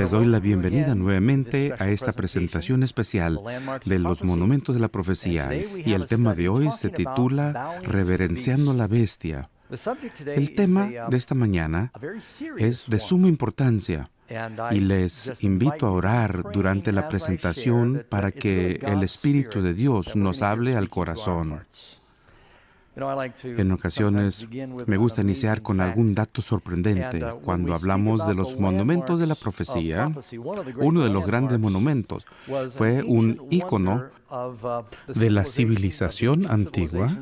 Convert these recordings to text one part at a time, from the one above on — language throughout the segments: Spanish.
Les doy la bienvenida nuevamente a esta presentación especial de los monumentos de la profecía, y el tema de hoy se titula Reverenciando la Bestia. El tema de esta mañana es de suma importancia y les invito a orar durante la presentación para que el Espíritu de Dios nos hable al corazón. En ocasiones me gusta iniciar con algún dato sorprendente. Cuando hablamos de los monumentos de la profecía, uno de los grandes monumentos fue un ícono de la civilización antigua.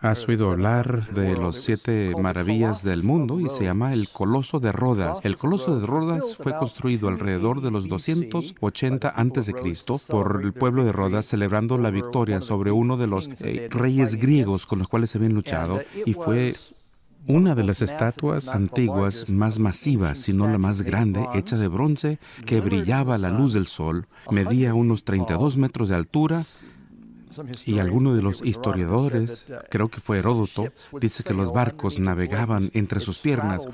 Has oído hablar de los 7 maravillas del mundo y se llama el Coloso de Rodas. El Coloso de Rodas fue construido alrededor de los 280 a.C. por el pueblo de Rodas, celebrando la victoria sobre uno de los reyes griegos con los cuales se habían luchado, y fue una de las estatuas antiguas más masivas, si no la más grande, hecha de bronce, que brillaba a la luz del sol. Medía unos 32 metros de altura. Y algunos de los historiadores, creo que fue Heródoto, dice que los barcos navegaban entre sus piernas,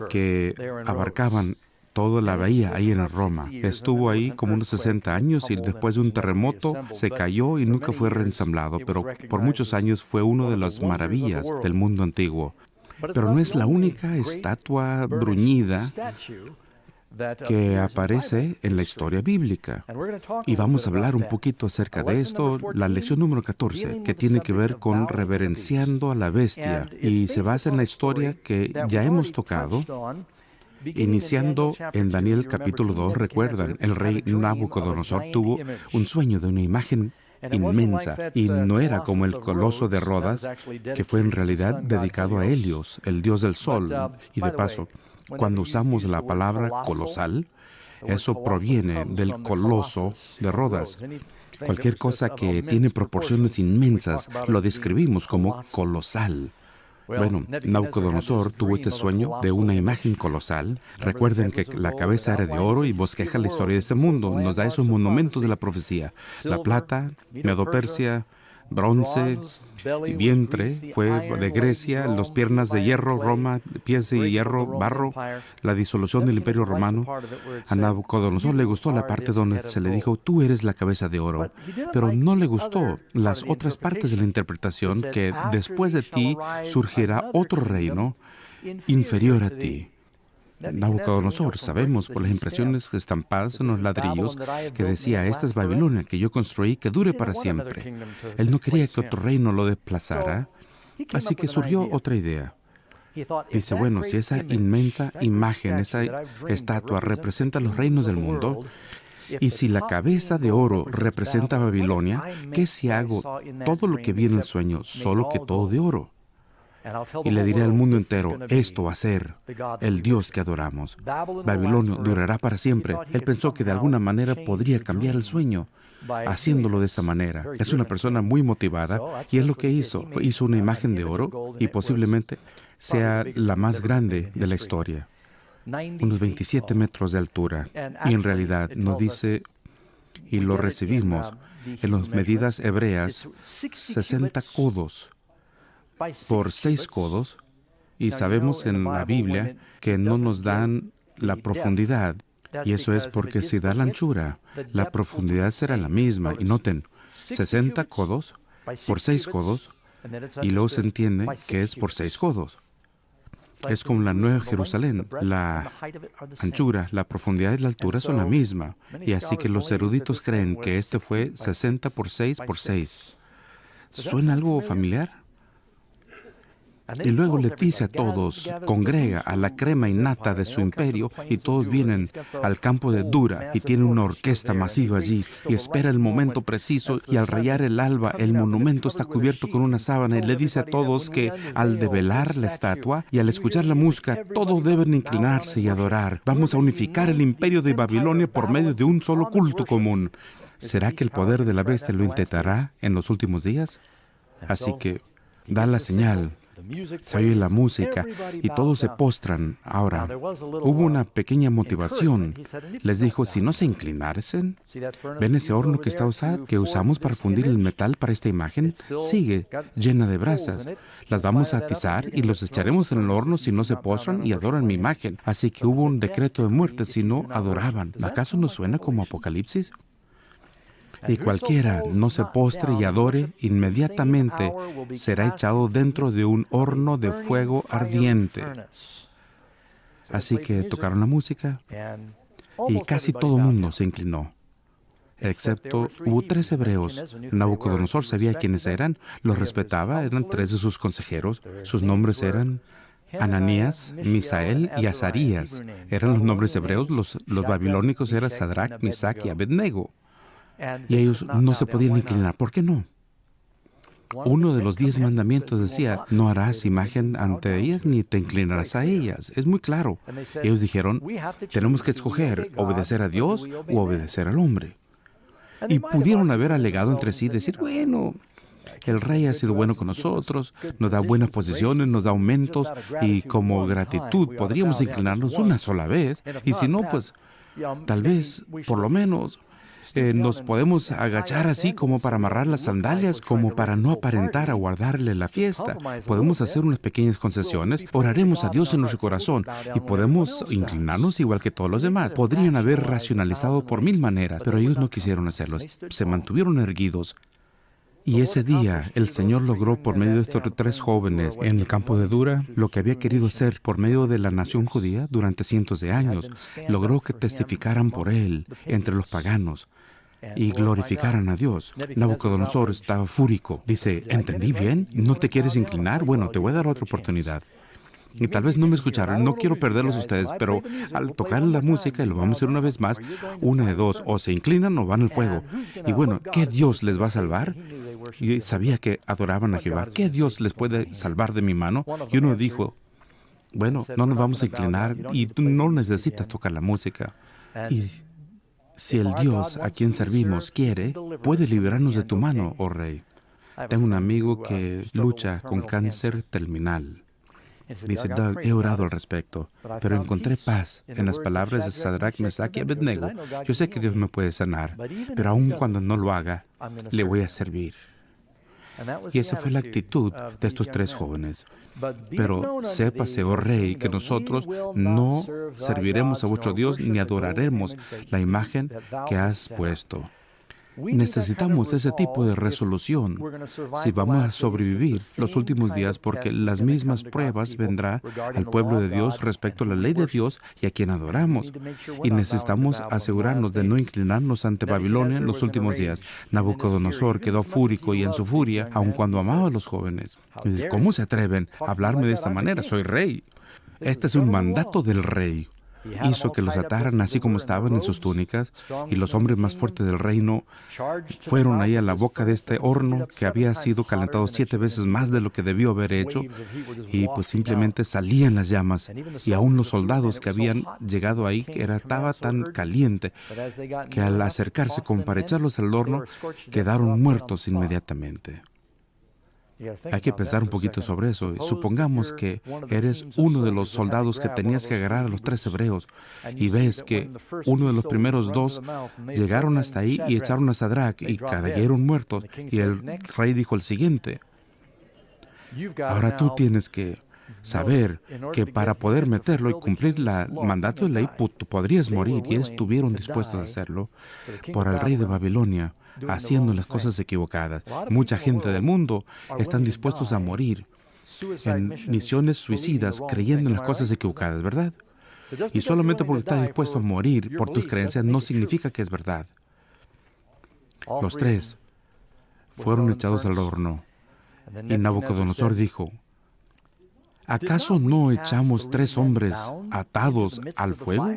que abarcaban toda la bahía ahí en Roma. Estuvo ahí como unos 60 años y después de un terremoto se cayó y nunca fue reensamblado, pero por muchos años fue una de las maravillas del mundo antiguo. Pero no es la única estatua bruñida que aparece en la historia bíblica. Y vamos a hablar un poquito acerca de esto, la lección número 14, que tiene que ver con reverenciando a la bestia. Y se basa en la historia que ya hemos tocado, iniciando en Daniel capítulo 2. Recuerdan, el rey Nabucodonosor tuvo un sueño de una imagen inmensa, y no era como el Coloso de Rodas, que fue en realidad dedicado a Helios, el dios del sol. Y de paso, cuando usamos la palabra colosal, eso proviene del Coloso de Rodas. Cualquier cosa que tiene proporciones inmensas lo describimos como colosal. Bueno, Nabucodonosor tuvo este sueño de una imagen colosal. Recuerden que la cabeza era de oro y bosqueja la historia de este mundo. Nos da esos monumentos de la profecía. La plata, Medo-Persia, bronce y vientre fue de Grecia, las piernas de hierro, Roma, pies de hierro, barro, la disolución del Imperio Romano. A Nabucodonosor le gustó la parte donde se le dijo, tú eres la cabeza de oro, pero no le gustó las otras partes de la interpretación, que después de ti surgirá otro reino inferior a ti. Nabucodonosor, sabemos por las impresiones estampadas en los ladrillos, que decía, esta es Babilonia que yo construí, que dure para siempre. Él no quería que otro reino lo desplazara, así que surgió otra idea. Dice, bueno, si esa inmensa imagen, esa estatua representa los reinos del mundo, y si la cabeza de oro representa Babilonia, ¿qué si hago todo lo que vi en el sueño, solo que todo de oro? Y le diré al mundo entero, esto va a ser el Dios que adoramos. Babilonia durará para siempre. Él pensó que de alguna manera podría cambiar el sueño, haciéndolo de esta manera. Es una persona muy motivada, y es lo que hizo. Hizo una imagen de oro, y posiblemente sea la más grande de la historia. Unos 27 metros de altura. Y en realidad nos dice, y lo recibimos en las medidas hebreas, 60 codos por 6 codos, y sabemos en la Biblia que no nos dan la profundidad, y eso es porque si da la anchura, la profundidad será la misma. Y noten, 60 codos por 6 codos, y luego se entiende que es por 6 codos. Es como la Nueva Jerusalén, la anchura, la profundidad y la altura son la misma, y así que los eruditos creen que este fue 60 por 6 por 6. ¿Suena algo familiar? Y luego le dice a todos, congrega a la crema innata de su imperio, y todos vienen al campo de Dura, y tiene una orquesta masiva allí, y espera el momento preciso, y al rayar el alba, el monumento está cubierto con una sábana, y le dice a todos que al develar la estatua y al escuchar la música, todos deben inclinarse y adorar. Vamos a unificar el imperio de Babilonia por medio de un solo culto común. ¿Será que el poder de la bestia lo intentará en los últimos días? Así que da la señal Se oye la música y todos se postran. Ahora, hubo una pequeña motivación. Les dijo, si no se inclinasen, ¿ven ese horno que usamos para fundir el metal para esta imagen? Sigue llena de brasas. Las vamos a atizar y los echaremos en el horno si no se postran y adoran mi imagen. Así que hubo un decreto de muerte si no adoraban. ¿Acaso no suena como Apocalipsis? Y cualquiera no se postre y adore, inmediatamente será echado dentro de un horno de fuego ardiente. Así que tocaron la música y casi todo el mundo se inclinó. Excepto hubo 3 hebreos. Nabucodonosor sabía quiénes eran, los respetaba, eran 3 de sus consejeros. Sus nombres eran Ananías, Misael y Azarías. Eran los nombres hebreos, los babilónicos eran Sadrach, Misach y Abednego. Y ellos no se podían inclinar. ¿Por qué no? Uno de los 10 mandamientos decía, no harás imagen ante ellas ni te inclinarás a ellas. Es muy claro. Ellos dijeron, tenemos que escoger obedecer a Dios o obedecer al hombre. Y pudieron haber alegado entre sí, decir, bueno, el rey ha sido bueno con nosotros, nos da buenas posiciones, nos da aumentos, y como gratitud podríamos inclinarnos una sola vez. Y si no, pues tal vez, por lo menos, nos podemos agachar así como para amarrar las sandalias, como para no aparentar aguardarle la fiesta. Podemos hacer unas pequeñas concesiones, oraremos a Dios en nuestro corazón y podemos inclinarnos igual que todos los demás. Podrían haber racionalizado por 1000 maneras, pero ellos no quisieron hacerlo. Se mantuvieron erguidos. Y ese día el Señor logró por medio de estos 3 jóvenes en el campo de Dura lo que había querido hacer por medio de la nación judía durante cientos de años. Logró que testificaran por Él entre los paganos y glorificaran a Dios. Nabucodonosor estaba fúrico. Dice, ¿entendí bien? ¿No te quieres inclinar? Bueno, te voy a dar otra oportunidad. Y tal vez no me escucharon, no quiero perderlos a ustedes, pero al tocar la música, y lo vamos a hacer una vez más, una de dos, o se inclinan o van al fuego. Y bueno, ¿qué Dios les va a salvar? Y sabía que adoraban a Jehová. ¿Qué Dios les puede salvar de mi mano? Y uno dijo, bueno, no nos vamos a inclinar y tú no necesitas tocar la música. Y si el Dios a quien servimos quiere, puede liberarnos de tu mano, oh Rey. Tengo un amigo que lucha con cáncer terminal. Dice, Doug, he orado al respecto, pero encontré paz en las palabras de Sadrach, Mesach y Abednego. Yo sé que Dios me puede sanar, pero aun cuando no lo haga, le voy a servir. Y esa fue la actitud de estos 3 jóvenes. Pero sépase, oh Rey, que nosotros no serviremos a vuestro Dios ni adoraremos la imagen que has puesto. Necesitamos ese tipo de resolución si vamos a sobrevivir los últimos días, porque las mismas pruebas vendrán al pueblo de Dios respecto a la ley de Dios y a quien adoramos. Y necesitamos asegurarnos de no inclinarnos ante Babilonia en los últimos días. Nabucodonosor quedó fúrico y en su furia, aun cuando amaba a los jóvenes. Y dice, ¿cómo se atreven a hablarme de esta manera? Soy rey. Este es un mandato del rey. Hizo que los ataran así como estaban en sus túnicas, y los hombres más fuertes del reino fueron ahí a la boca de este horno que había sido calentado 7 veces más de lo que debió haber hecho, y pues simplemente salían las llamas, y aún los soldados que habían llegado ahí estaba tan caliente que al acercarse como para echarlos al horno quedaron muertos inmediatamente. Hay que pensar un poquito sobre eso. Supongamos que eres uno de los soldados que tenías que agarrar a los 3 hebreos y ves que uno de los primeros 2 llegaron hasta ahí y echaron a Sadrach y cayeron muertos. Y el rey dijo el siguiente, ahora tú tienes que saber que para poder meterlo y cumplir el mandato de ley, tú podrías morir, y estuvieron dispuestos a hacerlo por el rey de Babilonia, haciendo las cosas equivocadas. Mucha gente del mundo están dispuestos a morir en misiones suicidas creyendo en las cosas equivocadas, ¿verdad? Y solamente porque estás dispuesto a morir por tus creencias no significa que es verdad. Los 3 fueron echados al horno. Y Nabucodonosor dijo, ¿acaso no echamos 3 hombres atados al fuego?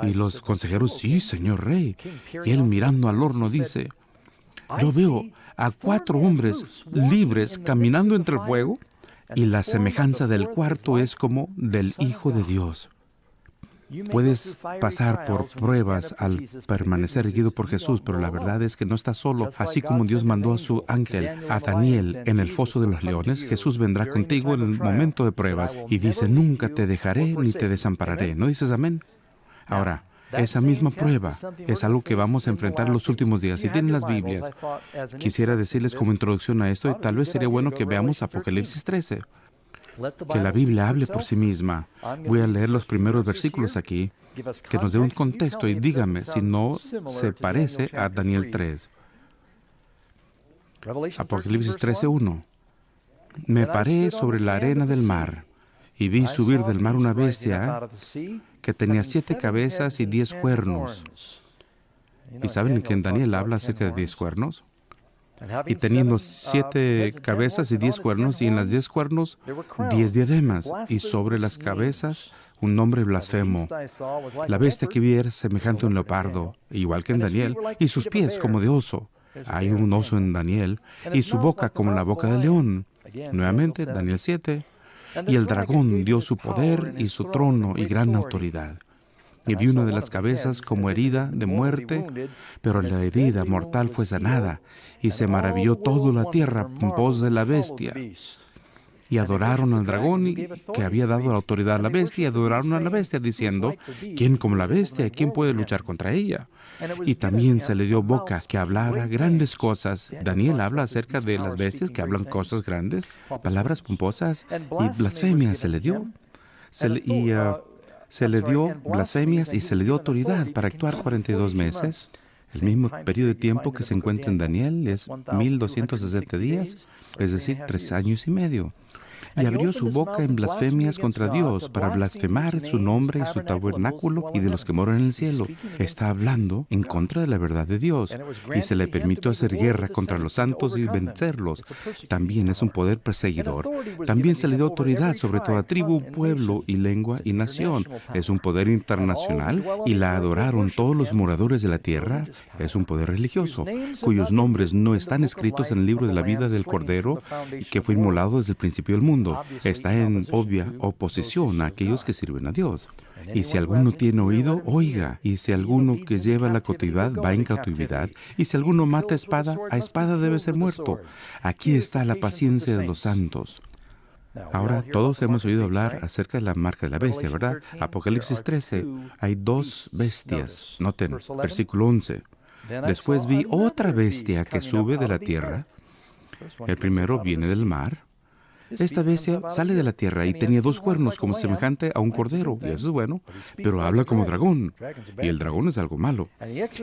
Y los consejeros, sí, señor rey. Y él, mirando al horno, dice, yo veo a 4 hombres libres caminando entre el fuego, y la semejanza del cuarto es como del Hijo de Dios. Puedes pasar por pruebas al permanecer guiado por Jesús, pero la verdad es que no estás solo. Así como Dios mandó a su ángel, a Daniel, en el foso de los leones, Jesús vendrá contigo en el momento de pruebas y dice, nunca te dejaré ni te desampararé. ¿No dices amén? Ahora, esa misma prueba es algo que vamos a enfrentar en los últimos días. Si tienen las Biblias, quisiera decirles como introducción a esto, y tal vez sería bueno que veamos Apocalipsis 13. Que la Biblia hable por sí misma. Voy a leer los primeros versículos aquí, que nos dé un contexto y dígame si no se parece a Daniel 3. Apocalipsis 13:1. Me paré sobre la arena del mar y vi subir del mar una bestia que tenía 7 cabezas y 10 cuernos. ¿Y saben que en Daniel habla acerca de 10 cuernos? Y teniendo 7 cabezas y 10 cuernos, y en las 10 cuernos 10 diademas, y sobre las cabezas un nombre blasfemo. La bestia que vi era semejante a un leopardo, igual que en Daniel, y sus pies como de oso. Hay un oso en Daniel, y su boca como la boca de león. Nuevamente, Daniel 7. Y el dragón dio su poder y su trono y gran autoridad. Y vi una de las cabezas como herida de muerte, pero la herida mortal fue sanada, y se maravilló toda la tierra en pos de la bestia. Y adoraron al dragón que había dado la autoridad a la bestia, y adoraron a la bestia, diciendo, ¿quién como la bestia? ¿Quién puede luchar contra ella? Y también se le dio boca que hablara grandes cosas. Daniel habla acerca de las bestias que hablan cosas grandes, palabras pomposas, y blasfemia se le dio. Se le dio blasfemias y se le dio autoridad para actuar 42 meses. El mismo periodo de tiempo que se encuentra en Daniel es 1260 días, es decir, 3 años y medio. Y abrió su boca en blasfemias contra Dios para blasfemar su nombre y su tabernáculo y de los que moran en el cielo. Está hablando en contra de la verdad de Dios, y se le permitió hacer guerra contra los santos y vencerlos. También es un poder perseguidor. También se le dio autoridad sobre toda tribu, pueblo y lengua y nación. Es un poder internacional, y la adoraron todos los moradores de la tierra. Es un poder religioso, cuyos nombres no están escritos en el libro de la vida del Cordero, que fue inmolado desde el principio del mundo. Está en obvia oposición a aquellos que sirven a Dios. Y si alguno tiene oído, oiga. Y si alguno que lleva la cautividad va en cautividad. Y si alguno mata a espada debe ser muerto. Aquí está la paciencia de los santos. Ahora, todos hemos oído hablar acerca de la marca de la bestia, ¿verdad? Apocalipsis 13, hay 2 bestias. Noten, versículo 11. Después vi otra bestia que sube de la tierra. El primero viene del mar. Esta bestia sale de la tierra y tenía 2 cuernos como semejante a un cordero, y eso es bueno, pero habla como dragón, y el dragón es algo malo,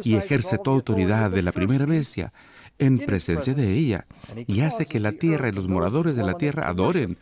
y ejerce toda autoridad de la primera bestia en presencia de ella, y hace que la tierra y los moradores de la tierra adoren.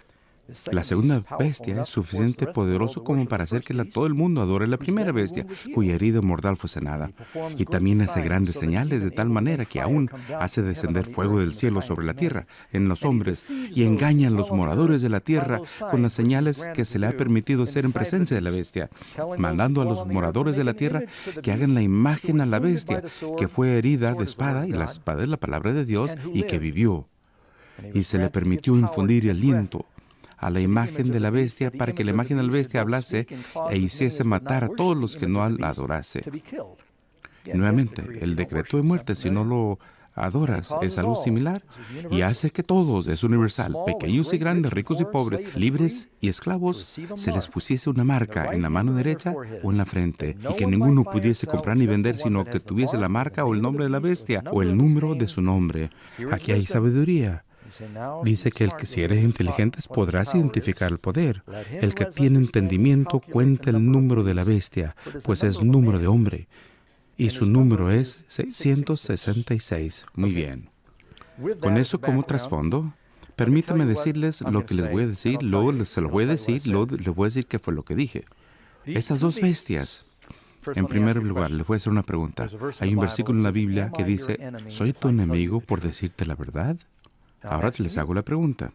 La segunda bestia es suficientemente poderoso como para hacer que todo el mundo adore la primera bestia, cuya herida mortal fue sanada. Y también hace grandes señales de tal manera que aún hace descender fuego del cielo sobre la tierra, en los hombres, y engaña a los moradores de la tierra con las señales que se le ha permitido hacer en presencia de la bestia, mandando a los moradores de la tierra que hagan la imagen a la bestia, que fue herida de espada, y la espada es la palabra de Dios, y que vivió. Y se le permitió infundir aliento a la imagen de la bestia, para que la imagen de la bestia hablase e hiciese matar a todos los que no la adorase. Nuevamente, el decreto de muerte, si no lo adoras, es algo similar, y hace que todos, es universal, pequeños y grandes, ricos y pobres, libres y esclavos, se les pusiese una marca en la mano derecha o en la frente, y que ninguno pudiese comprar ni vender, sino que tuviese la marca o el nombre de la bestia o el número de su nombre. Aquí hay sabiduría. Dice que si eres inteligente podrás identificar el poder. El que tiene entendimiento cuenta el número de la bestia, pues es número de hombre. Y su número es 666. Muy bien. Con eso como trasfondo, permítame decirles lo que les voy a decir, luego se lo voy a decir, luego les voy a decir qué fue lo que dije. Estas 2 bestias. En primer lugar, les voy a hacer una pregunta. Hay un versículo en la Biblia que dice, ¿soy tu enemigo por decirte la verdad? Ahora les hago la pregunta.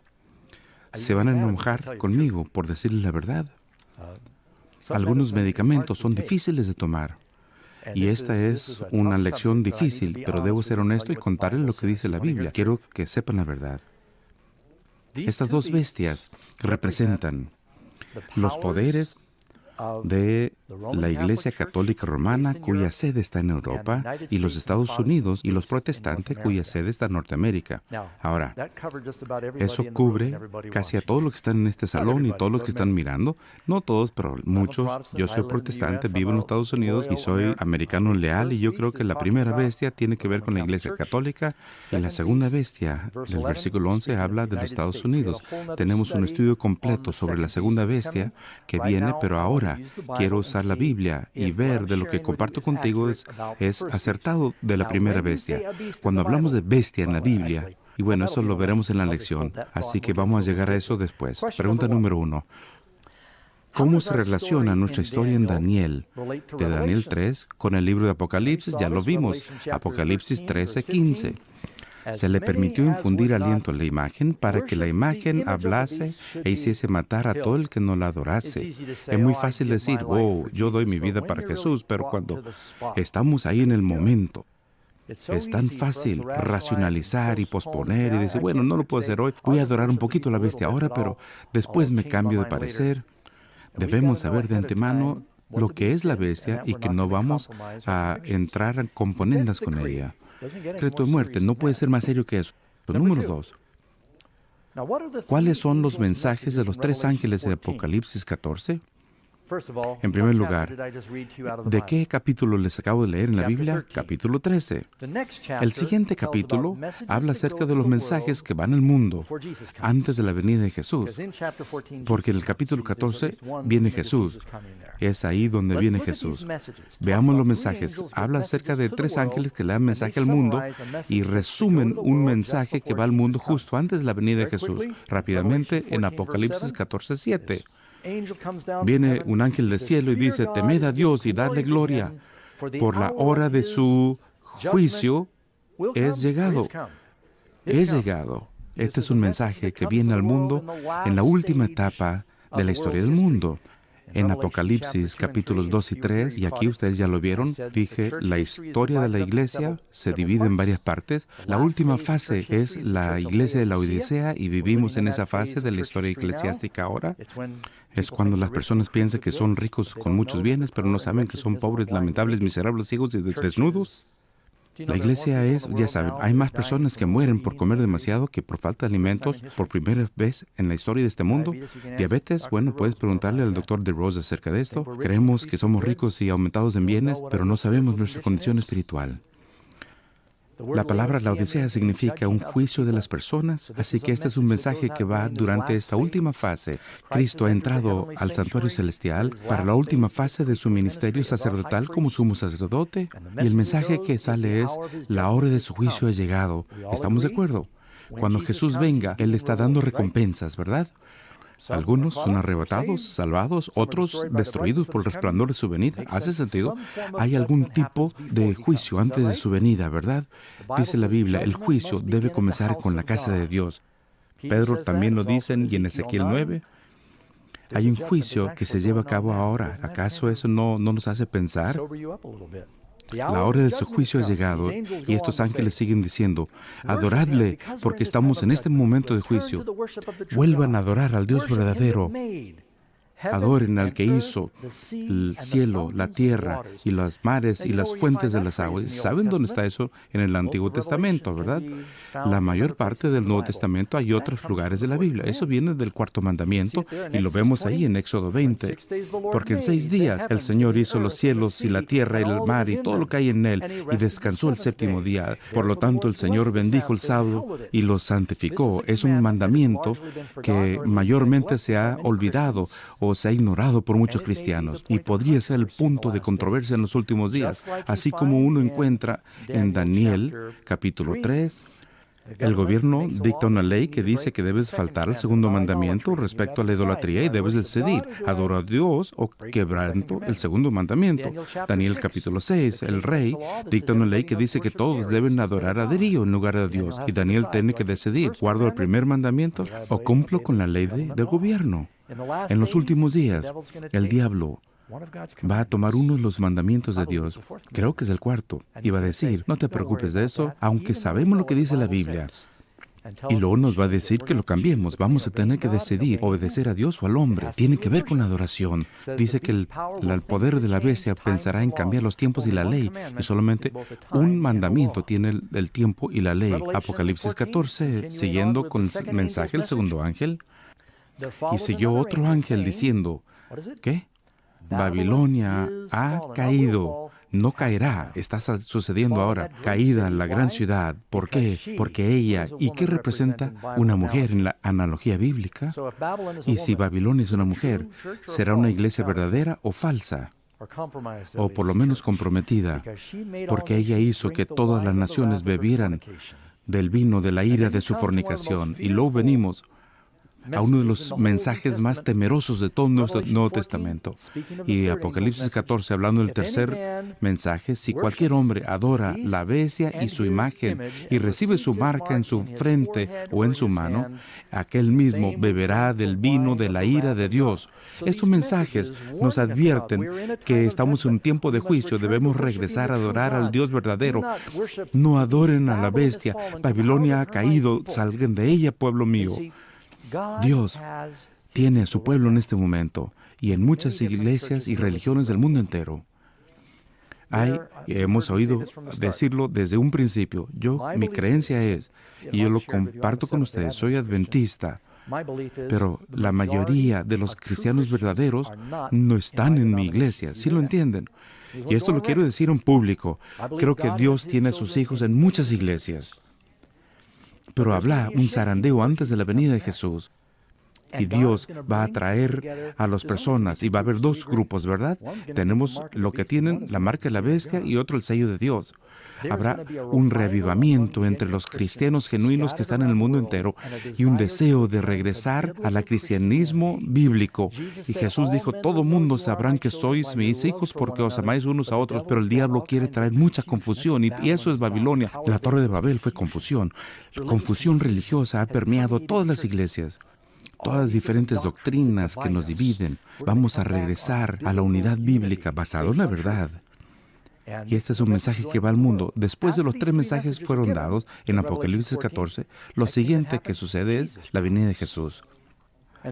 ¿Se van a enojar conmigo por decirles la verdad? Algunos medicamentos son difíciles de tomar. Y esta es una lección difícil, pero debo ser honesto y contarles lo que dice la Biblia. Quiero que sepan la verdad. Estas 2 bestias representan los poderes de la Iglesia Católica Romana, cuya sede está en Europa, y los Estados Unidos, y los protestantes, cuya sede está en Norteamérica. Ahora, eso cubre casi a todos los que están en este salón y todos los que están mirando. No todos, pero muchos. Yo soy protestante, vivo en los Estados Unidos y soy americano leal, y yo creo que la primera bestia tiene que ver con la Iglesia Católica, y la segunda bestia del versículo 11 habla de los Estados Unidos. Tenemos un estudio completo sobre la segunda bestia que viene, pero ahora quiero usar la Biblia y ver de lo que comparto contigo es acertado de la primera bestia. Cuando hablamos de bestia en la Biblia, y bueno, eso lo veremos en la lección, así que vamos a llegar a eso después. Pregunta número 1. ¿Cómo se relaciona nuestra historia en Daniel, de Daniel 3, con el libro de Apocalipsis? Ya lo vimos, Apocalipsis 13:15. Se le permitió infundir aliento a la imagen para que la imagen hablase e hiciese matar a todo el que no la adorase. Es muy fácil decir, oh, yo doy mi vida para Jesús, pero cuando estamos ahí en el momento, es tan fácil racionalizar y posponer y decir, bueno, no lo puedo hacer hoy, voy a adorar un poquito a la bestia ahora, pero después me cambio de parecer. Debemos saber de antemano lo que es la bestia y que no vamos a entrar en componendas con ella. Decreto de muerte no puede ser más serio que eso. Número 2. ¿Cuáles son los mensajes de los 3 ángeles de Apocalipsis 14? En primer lugar, ¿de qué capítulo les acabo de leer en la Biblia? Capítulo 13. El siguiente capítulo habla acerca de los mensajes que van al mundo antes de la venida de Jesús. Porque en el capítulo 14 viene Jesús. Es ahí donde viene Jesús. Veamos los mensajes. Habla acerca de 3 ángeles que le dan mensaje al mundo y resumen un mensaje que va al mundo justo antes de la venida de Jesús. Rápidamente, en Apocalipsis 14:7. Viene un ángel del cielo y dice, temed a Dios y dadle gloria, por la hora de su juicio es llegado. Es llegado. Este es un mensaje que viene al mundo en la última etapa de la historia del mundo. En Apocalipsis capítulos 2 y 3, y aquí ustedes ya lo vieron, dije, la historia de la iglesia se divide en varias partes. La última fase es la iglesia de la Odisea y vivimos en esa fase de la historia eclesiástica ahora. Es cuando las personas piensan que son ricos con muchos bienes, pero no saben que son pobres, lamentables, miserables, ciegos y desnudos. La iglesia es, ya saben, hay más personas que mueren por comer demasiado que por falta de alimentos por primera vez en la historia de este mundo. Diabetes, bueno, puedes preguntarle al doctor DeRose acerca de esto. Creemos que somos ricos y aumentados en bienes, pero no sabemos nuestra condición espiritual. La palabra Laodicea significa un juicio de las personas, así que este es un mensaje que va durante esta última fase. Cristo ha entrado al santuario celestial para la última fase de su ministerio sacerdotal como sumo sacerdote, y el mensaje que sale es, la hora de su juicio ha llegado. ¿Estamos de acuerdo? Cuando Jesús venga, Él está dando recompensas, ¿verdad? Algunos son arrebatados, salvados, otros destruidos por el resplandor de su venida. ¿Hace sentido? Hay algún tipo de juicio antes de su venida, ¿verdad? Dice la Biblia, el juicio debe comenzar con la casa de Dios. Pedro también lo dice y en Ezequiel 9. Hay un juicio que se lleva a cabo ahora. ¿Acaso eso no nos hace pensar? La hora de su juicio ha llegado y estos ángeles siguen diciendo, adoradle porque estamos en este momento de juicio. Vuelvan a adorar al Dios verdadero. Adoren al que hizo el cielo, la tierra y los mares y las fuentes de las aguas. ¿Saben dónde está eso? En el Antiguo Testamento, ¿verdad? La mayor parte del Nuevo Testamento hay otros lugares de la Biblia. Eso viene del 4º mandamiento y lo vemos ahí en Éxodo 20. Porque en 6 días el Señor hizo los cielos y la tierra y el mar y todo lo que hay en él y descansó el 7º día. Por lo tanto, el Señor bendijo el sábado y lo santificó. Es un mandamiento que mayormente se ha olvidado o se ha ignorado por muchos cristianos y podría ser el punto de controversia en los últimos días, así como uno encuentra en Daniel capítulo 3. El gobierno dicta una ley que dice que debes faltar al 2º mandamiento respecto a la idolatría y debes decidir, adoro a Dios o quebranto el 2º mandamiento. Daniel capítulo 6, el rey dicta una ley que dice que todos deben adorar a Darío en lugar de Dios y Daniel tiene que decidir, ¿guardo el 1er mandamiento o cumplo con la ley del gobierno? En los últimos días, el diablo va a tomar uno de los mandamientos de Dios, creo que es el 4º, y va a decir, no te preocupes de eso, aunque sabemos lo que dice la Biblia. Y luego nos va a decir que lo cambiemos. Vamos a tener que decidir obedecer a Dios o al hombre. Tiene que ver con la adoración. Dice que el poder de la bestia pensará en cambiar los tiempos y la ley. Y solamente un mandamiento tiene el tiempo y la ley. Apocalipsis 14, siguiendo con el mensaje del segundo ángel. Y siguió otro ángel diciendo, ¿qué? Babilonia ha caído. No caerá, está sucediendo ahora. Caída la gran ciudad. ¿Por qué? Porque ella, ¿y qué representa? Una mujer en la analogía bíblica. Y si Babilonia es una mujer, ¿será una iglesia verdadera o falsa? O por lo menos comprometida, porque ella hizo que todas las naciones bebieran del vino de la ira de su fornicación. Y luego venimos a uno de los mensajes más temerosos de todo nuestro Nuevo Testamento. Y Apocalipsis 14, hablando del tercer mensaje, si cualquier hombre adora la bestia y su imagen y recibe su marca en su frente o en su mano, aquel mismo beberá del vino de la ira de Dios. Estos mensajes nos advierten que estamos en un tiempo de juicio, debemos regresar a adorar al Dios verdadero. No adoren a la bestia. Babilonia ha caído, salgan de ella, pueblo mío. Dios tiene a su pueblo en este momento y en muchas iglesias y religiones del mundo entero. Hemos oído decirlo desde un principio. Mi creencia es, y yo lo comparto con ustedes, soy adventista, pero la mayoría de los cristianos verdaderos no están en mi iglesia. ¿Sí lo entienden? Y esto lo quiero decir en público. Creo que Dios tiene a sus hijos en muchas iglesias. Pero habrá un zarandeo antes de la venida de Jesús. Y Dios va a traer a las personas y va a haber dos grupos, ¿verdad? Tenemos lo que tienen la marca de la bestia y otro el sello de Dios. Habrá un reavivamiento entre los cristianos genuinos que están en el mundo entero y un deseo de regresar al cristianismo bíblico. Y Jesús dijo, todo mundo sabrán que sois mis hijos porque os amáis unos a otros, pero el diablo quiere traer mucha confusión y eso es Babilonia. La Torre de Babel fue confusión. Confusión religiosa ha permeado todas las iglesias. Todas las diferentes doctrinas que nos dividen. Vamos a regresar a la unidad bíblica basada en la verdad. Y este es un mensaje que va al mundo. Después de los 3 mensajes fueron dados en Apocalipsis 14, lo siguiente que sucede es la venida de Jesús.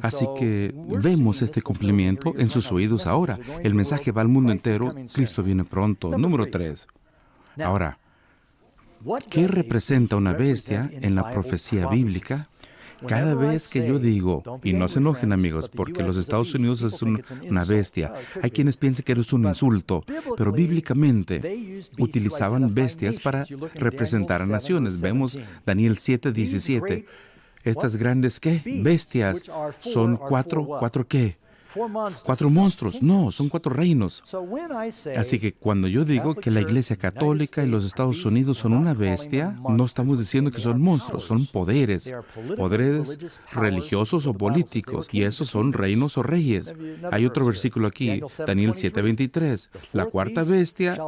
Así que vemos este cumplimiento en sus oídos ahora. El mensaje va al mundo entero. Cristo viene pronto. Número 3. Ahora, ¿qué representa una bestia en la profecía bíblica? Cada vez que yo digo, y no se enojen amigos, porque los Estados Unidos es una bestia, hay quienes piensan que es un insulto, pero bíblicamente utilizaban bestias para representar a naciones. Vemos Daniel 7:17. Estas grandes, ¿qué? Bestias son ¿cuatro qué? 4 monstruos. No, son 4 reinos. Así que cuando yo digo que la Iglesia Católica y los Estados Unidos son una bestia, no estamos diciendo que son monstruos, son poderes religiosos o políticos, y esos son reinos o reyes. Hay otro versículo aquí, Daniel 7:23. La cuarta bestia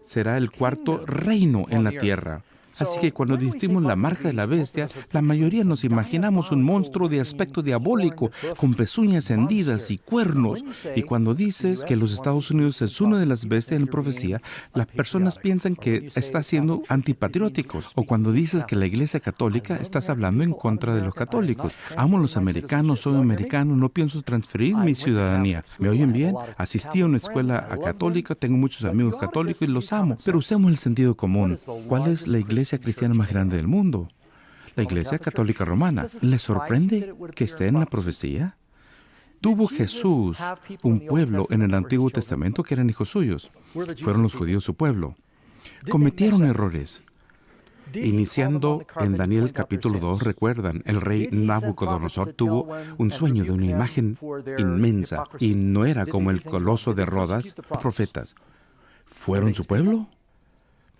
será el cuarto reino en la tierra. Así que cuando decimos la marca de la bestia, la mayoría nos imaginamos un monstruo de aspecto diabólico, con pezuñas hendidas y cuernos. Y cuando dices que los Estados Unidos es una de las bestias en la profecía, las personas piensan que estás siendo antipatrióticos. O cuando dices que la Iglesia Católica, estás hablando en contra de los católicos. Amo a los americanos, soy americano, no pienso transferir mi ciudadanía. ¿Me oyen bien? Asistí a una escuela católica, tengo muchos amigos católicos y los amo. Pero usemos el sentido común. ¿Cuál es la iglesia cristiana más grande del mundo? La Iglesia Católica Romana. ¿Les sorprende que esté en la profecía? Tuvo Jesús un pueblo en el Antiguo Testamento que eran hijos suyos. Fueron los judíos su pueblo. Cometieron errores. Iniciando en Daniel capítulo 2, recuerdan, el rey Nabucodonosor tuvo un sueño de una imagen inmensa y no era como el coloso de Rodas. Los profetas, ¿fueron su pueblo?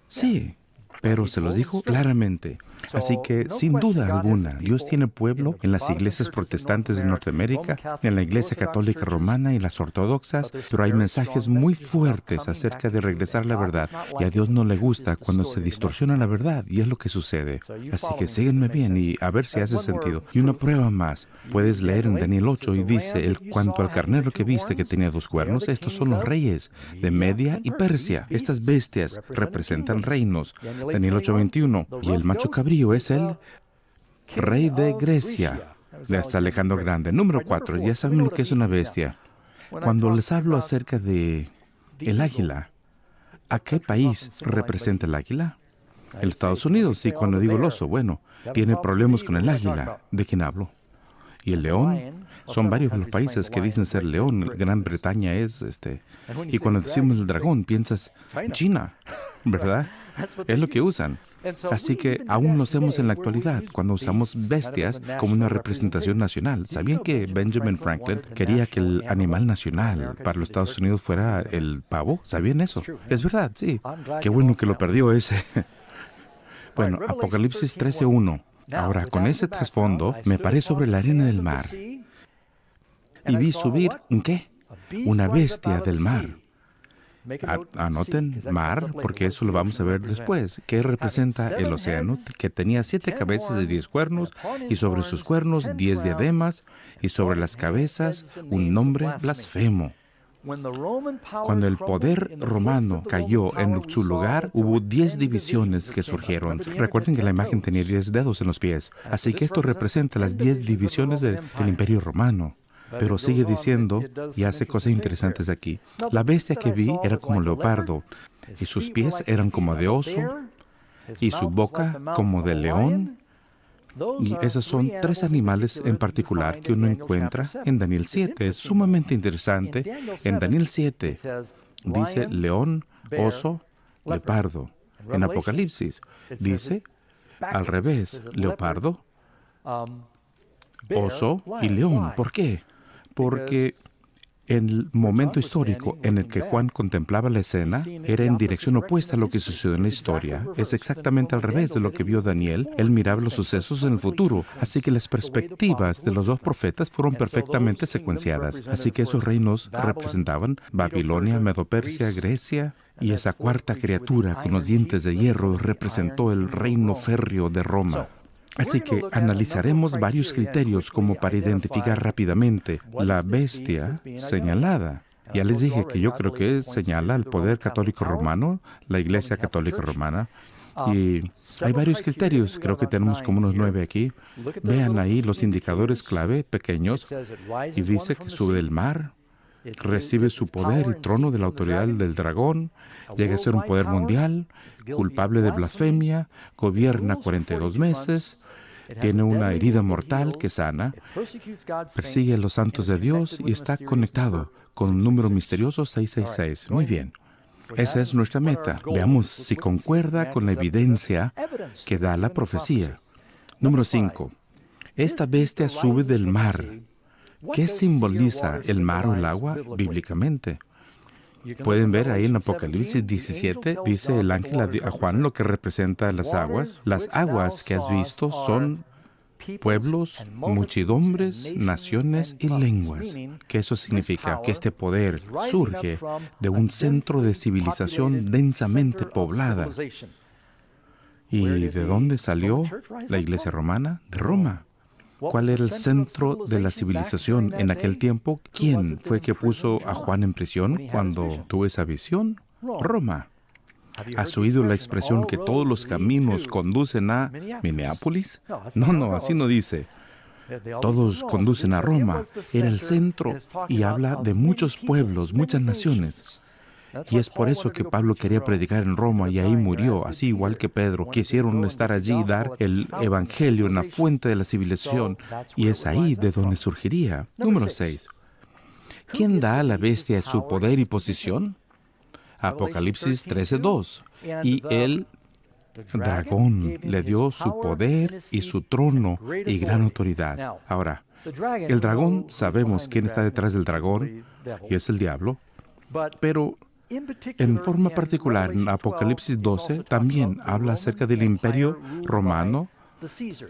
Sí. Pero se los dijo claramente. Así que, sin duda alguna, Dios tiene pueblo en las iglesias protestantes de Norteamérica, en la Iglesia Católica Romana y las ortodoxas, pero hay mensajes muy fuertes acerca de regresar a la verdad, y a Dios no le gusta cuando se distorsiona la verdad, y es lo que sucede. Así que síguenme bien y a ver si hace sentido. Y una prueba más, puedes leer en Daniel 8 y dice, cuanto al carnero que viste que tenía 2 cuernos, estos son los reyes de Media y Persia. Estas bestias representan reinos. Daniel 8:21, y el macho cabrío es rey de Grecia, de hasta Alejandro Grande. Número 4, ya saben lo que es una bestia. Cuando les hablo acerca de el águila, ¿a qué país representa el águila? En Estados Unidos. Y cuando digo el oso, bueno, tiene problemas con el águila. ¿De quién hablo? Y el león, son varios los países que dicen ser león. Gran Bretaña es, Y cuando decimos el dragón, piensas, China, ¿verdad? Es lo que usan. Así que aún lo hacemos en la actualidad, cuando usamos bestias como una representación nacional. ¿Sabían que Benjamin Franklin quería que el animal nacional para los Estados Unidos fuera el pavo? ¿Sabían eso? Es verdad, sí. Qué bueno que lo perdió ese. Bueno, Apocalipsis 13:1. Ahora, con ese trasfondo, me paré sobre la arena del mar y vi subir, ¿un qué? Una bestia del mar. Anoten mar, porque eso lo vamos a ver después, que representa el océano, que tenía 7 cabezas y 10 cuernos, y sobre sus cuernos 10 diademas, y sobre las cabezas un nombre blasfemo. Cuando el poder romano cayó en su lugar, hubo 10 divisiones que surgieron. Recuerden que la imagen tenía 10 dedos en los pies, así que esto representa las 10 divisiones del Imperio Romano. Pero sigue diciendo, y hace cosas interesantes aquí. La bestia que vi era como leopardo, y sus pies eran como de oso, y su boca como de león. Y esos son 3 animales en particular que uno encuentra en Daniel 7. Es sumamente interesante. En Daniel 7 dice león, oso, leopardo. En Apocalipsis dice al revés, leopardo, oso y león. ¿Por qué? Porque en el momento histórico en el que Juan contemplaba la escena, era en dirección opuesta a lo que sucedió en la historia. Es exactamente al revés de lo que vio Daniel. Él miraba los sucesos en el futuro. Así que las perspectivas de los 2 profetas fueron perfectamente secuenciadas. Así que esos reinos representaban Babilonia, Medo-Persia, Grecia. Y esa cuarta criatura con los dientes de hierro representó el reino férreo de Roma. Así que analizaremos varios criterios como para identificar rápidamente la bestia señalada. Ya les dije que yo creo que señala el poder católico romano, la Iglesia Católica Romana. Y hay varios criterios, creo que tenemos como unos 9 aquí. Vean ahí los indicadores clave pequeños. Y dice que sube del mar, recibe su poder y trono de la autoridad del dragón, llega a ser un poder mundial, culpable de blasfemia, gobierna 42 meses, tiene una herida mortal que sana, persigue a los santos de Dios y está conectado con un número misterioso 666. Muy bien. Esa es nuestra meta. Veamos si concuerda con la evidencia que da la profecía. Número 5. Esta bestia sube del mar. ¿Qué simboliza el mar o el agua bíblicamente? Pueden ver ahí en Apocalipsis 17, dice el ángel a Juan lo que representa las aguas. Las aguas que has visto son pueblos, muchedumbres, naciones y lenguas. ¿Qué eso significa? Que este poder surge de un centro de civilización densamente poblada. ¿Y de dónde salió la Iglesia romana? De Roma. ¿Cuál era el centro de la civilización en aquel tiempo? ¿Quién fue que puso a Juan en prisión cuando tuvo esa visión? Roma. ¿Has oído la expresión que todos los caminos conducen a Minneapolis? No, así no dice. Todos conducen a Roma. Era el centro y habla de muchos pueblos, muchas naciones. Y es por eso que Pablo quería predicar en Roma y ahí murió, así igual que Pedro. Quisieron estar allí y dar el evangelio en la fuente de la civilización. Y es ahí de donde surgiría. Número 6. ¿Quién da a la bestia su poder y posición? Apocalipsis 13:2. Y el dragón le dio su poder y su trono y gran autoridad. Ahora, el dragón, sabemos quién está detrás del dragón, y es el diablo. Pero en forma particular, en Apocalipsis 12 también habla acerca del imperio romano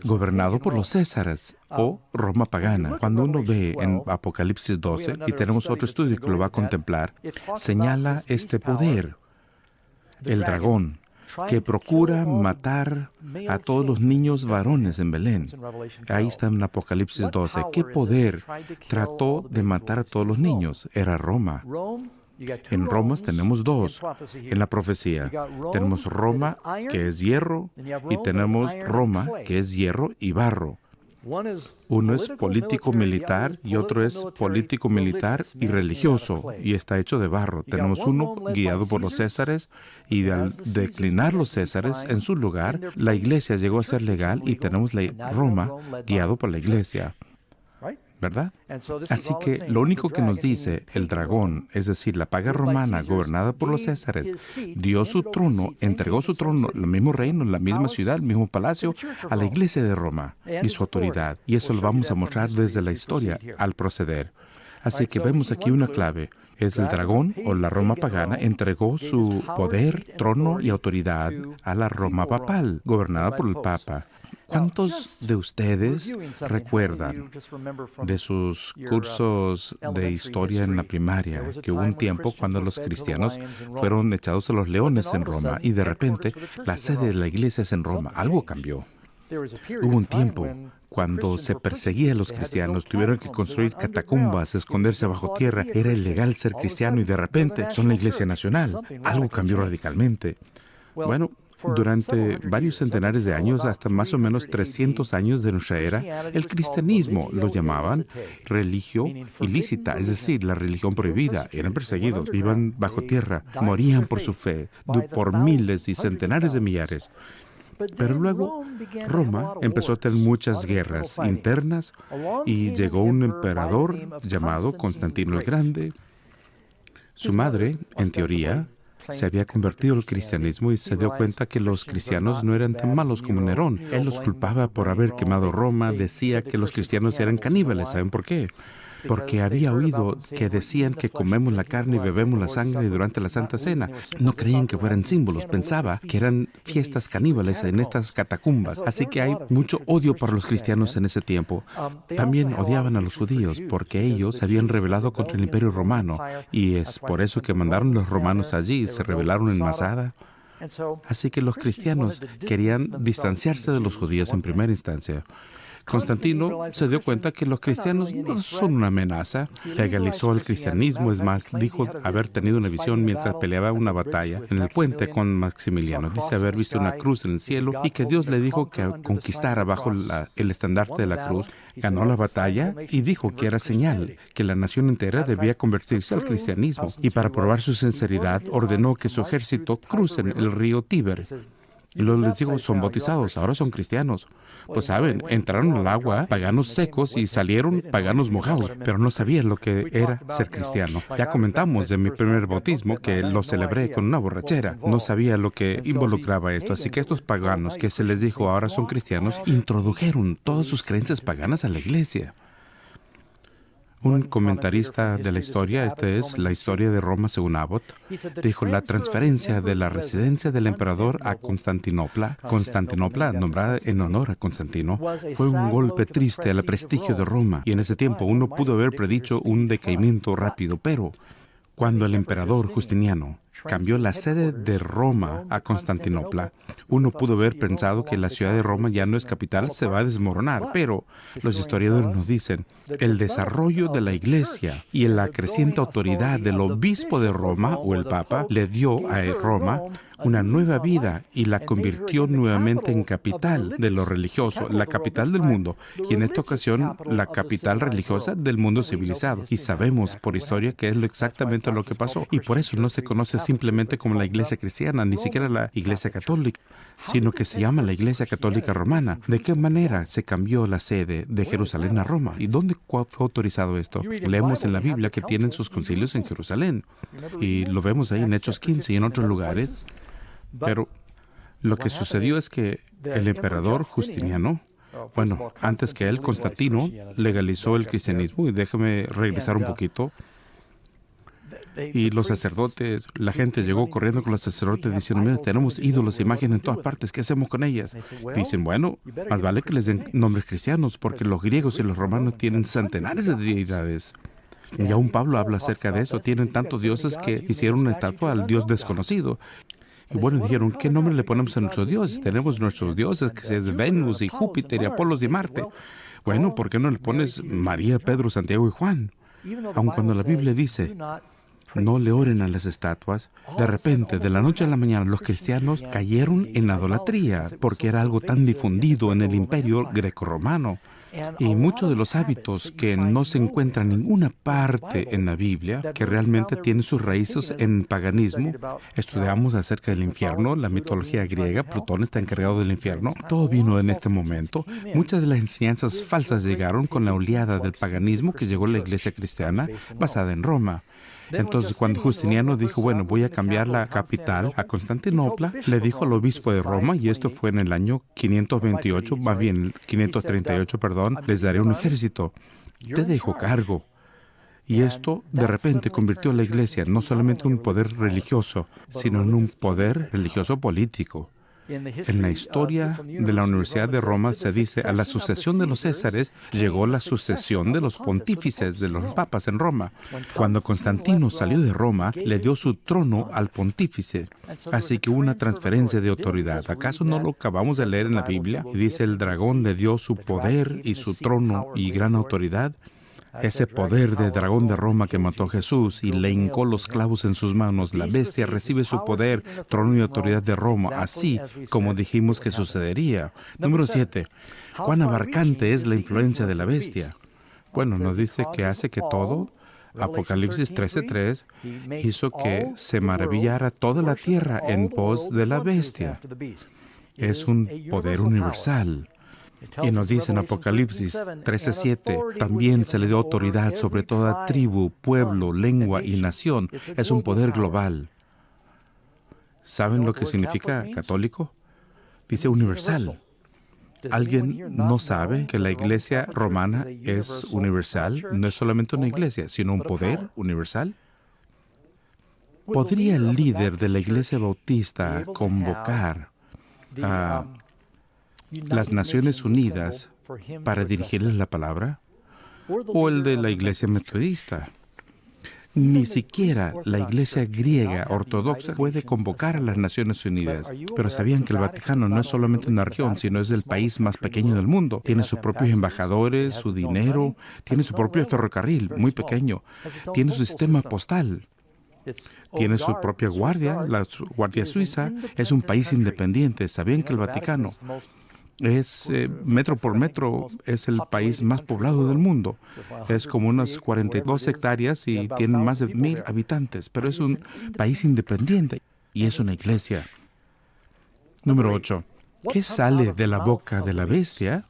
gobernado por los Césares o Roma pagana. Cuando uno ve en Apocalipsis 12, y tenemos otro estudio que lo va a contemplar, señala este poder, el dragón, que procura matar a todos los niños varones en Belén. Ahí está en Apocalipsis 12. ¿Qué poder trató de matar a todos los niños? Era Roma. En Roma tenemos dos en la profecía. Tenemos Roma, que es hierro, y tenemos Roma, que es hierro y barro. Uno es político-militar y otro es político-militar y religioso, y está hecho de barro. Tenemos uno guiado por los césares, y al declinar los césares en su lugar, la iglesia llegó a ser legal, y tenemos la Roma guiado por la iglesia. ¿Verdad? Así que lo único que nos dice el dragón, es decir, la paga romana gobernada por los césares, dio su trono, entregó su trono, el mismo reino, la misma ciudad, el mismo palacio, a la iglesia de Roma y su autoridad. Y eso lo vamos a mostrar desde la historia al proceder. Así que vemos aquí una clave. Es el dragón o la Roma pagana entregó su poder, trono y autoridad a la Roma papal, gobernada por el Papa. ¿Cuántos de ustedes recuerdan de sus cursos de historia en la primaria que hubo un tiempo cuando los cristianos fueron echados a los leones en Roma y de repente la sede de la iglesia es en Roma? Algo cambió. Hubo un tiempo cuando se perseguía a los cristianos, tuvieron que construir catacumbas, esconderse bajo tierra, era ilegal ser cristiano y de repente son la iglesia nacional. Algo cambió radicalmente. Bueno, durante varios centenares de años, hasta más o menos 300 años de nuestra era, el cristianismo lo llamaban religión ilícita, es decir, la religión prohibida. Eran perseguidos, iban bajo tierra, morían por su fe, por miles y centenares de millares. Pero luego Roma empezó a tener muchas guerras internas y llegó un emperador llamado Constantino el Grande. Su madre, en teoría, se había convertido al cristianismo y se dio cuenta que los cristianos no eran tan malos como Nerón. Él los culpaba por haber quemado Roma, decía que los cristianos eran caníbales. ¿Saben por qué? Porque había oído que decían que comemos la carne y bebemos la sangre durante la Santa Cena. No creían que fueran símbolos, pensaba que eran fiestas caníbales en estas catacumbas. Así que hay mucho odio para los cristianos en ese tiempo. También odiaban a los judíos porque ellos se habían rebelado contra el Imperio Romano y es por eso que mandaron los romanos allí y se rebelaron en Masada. Así que los cristianos querían distanciarse de los judíos en primera instancia. Constantino se dio cuenta que los cristianos no son una amenaza. Legalizó el cristianismo, es más, dijo haber tenido una visión mientras peleaba una batalla en el puente con Maximiliano. Dice haber visto una cruz en el cielo y que Dios le dijo que conquistara bajo el estandarte de la cruz. Ganó la batalla y dijo que era señal que la nación entera debía convertirse al cristianismo. Y para probar su sinceridad, ordenó que su ejército crucen el río Tíber. Y luego les digo, son bautizados, ahora son cristianos. Pues saben, entraron al agua paganos secos y salieron paganos mojados, pero no sabían lo que era ser cristiano. Ya comentamos de mi primer bautismo que lo celebré con una borrachera. No sabía lo que involucraba esto, así que estos paganos que se les dijo ahora son cristianos, introdujeron todas sus creencias paganas a la iglesia. Un comentarista de la historia, esta es la historia de Roma según Abbott, dijo la transferencia de la residencia del emperador a Constantinopla, nombrada en honor a Constantino, fue un golpe triste al prestigio de Roma y en ese tiempo uno pudo haber predicho un decaimiento rápido, pero cuando el emperador Justiniano cambió la sede de Roma a Constantinopla, uno pudo haber pensado que la ciudad de Roma ya no es capital, se va a desmoronar, pero los historiadores nos dicen, el desarrollo de la iglesia y la creciente autoridad del obispo de Roma o el Papa le dio a Roma una nueva vida y la convirtió nuevamente en capital de lo religioso, la capital del mundo, y en esta ocasión la capital religiosa del mundo civilizado. Y sabemos por historia que es exactamente lo que pasó, y por eso no se conoce simplemente como la iglesia cristiana, ni siquiera la iglesia católica, sino que se llama la iglesia católica romana. ¿De qué manera se cambió la sede de Jerusalén a Roma? ¿Y dónde fue autorizado esto? Leemos en la Biblia que tienen sus concilios en Jerusalén, y lo vemos ahí en Hechos 15 y en otros lugares. Pero lo que sucedió es que el emperador Justiniano, bueno, antes que él, Constantino, legalizó el cristianismo, y déjame regresar un poquito. Y los sacerdotes, la gente llegó corriendo con los sacerdotes diciendo, mira, tenemos ídolos e imágenes en todas partes, ¿qué hacemos con ellas? Dicen, bueno, más vale que les den nombres cristianos, porque los griegos y los romanos tienen centenares de deidades. Y aún Pablo habla acerca de eso, tienen tantos dioses que hicieron una estatua al dios desconocido. Y bueno, dijeron, ¿qué nombre le ponemos a nuestros dioses? Tenemos nuestros dioses, que es Venus y Júpiter y Apolos y Marte. Bueno, ¿por qué no le pones María, Pedro, Santiago y Juan? Aun cuando la Biblia dice no le oren a las estatuas. De repente, de la noche a la mañana, los cristianos cayeron en idolatría porque era algo tan difundido en el imperio grecorromano. Y muchos de los hábitos que no se encuentran en ninguna parte en la Biblia, que realmente tienen sus raíces en paganismo. Estudiamos acerca del infierno, la mitología griega, Plutón está encargado del infierno. Todo vino en este momento. Muchas de las enseñanzas falsas llegaron con la oleada del paganismo que llegó a la iglesia cristiana basada en Roma. Entonces, cuando Justiniano dijo, bueno, voy a cambiar la capital a Constantinopla, le dijo al obispo de Roma, y esto fue en el año 528, más bien 538, perdón, les daré un ejército. Te dejo cargo. Y esto, de repente, convirtió a la iglesia no solamente en un poder religioso, sino en un poder religioso político. En la historia de la Universidad de Roma se dice, a la sucesión de los Césares llegó la sucesión de los pontífices, de los papas en Roma. Cuando Constantino salió de Roma, le dio su trono al pontífice. Así que hubo una transferencia de autoridad. ¿Acaso no lo acabamos de leer en la Biblia? Y dice, el dragón le dio su poder y su trono y gran autoridad. Ese poder de dragón de Roma que mató a Jesús y le hincó los clavos en sus manos, la bestia recibe su poder, trono y autoridad de Roma, así como dijimos que sucedería. Número 7. ¿Cuán abarcante es la influencia de la bestia? Bueno, nos dice que hace que todo, Apocalipsis 13:3, hizo que se maravillara toda la tierra en pos de la bestia. Es un poder universal. Y nos dice en Apocalipsis 13:7, también se le dio autoridad sobre toda tribu, pueblo, lengua y nación. Es un poder global. ¿Saben lo que significa católico? Dice universal. ¿Alguien no sabe que la iglesia romana es universal? No es solamente una iglesia, sino un poder universal. ¿Podría el líder de la iglesia bautista convocar a las Naciones Unidas para dirigirles la palabra? ¿O el de la iglesia metodista? Ni siquiera la iglesia griega ortodoxa puede convocar a las Naciones Unidas. Pero ¿sabían que el Vaticano no es solamente una región, sino es el país más pequeño del mundo? Tiene sus propios embajadores, su dinero, tiene su propio ferrocarril, muy pequeño, tiene su sistema postal, tiene su propia guardia, la Guardia Suiza. Es un país independiente. ¿Sabían que el Vaticano es, metro por metro, es el país más poblado del mundo? Es como unas 42 hectáreas y tiene más de 1,000 habitantes, pero es un país independiente y es una iglesia. Número 8. ¿Qué sale de la boca de la bestia?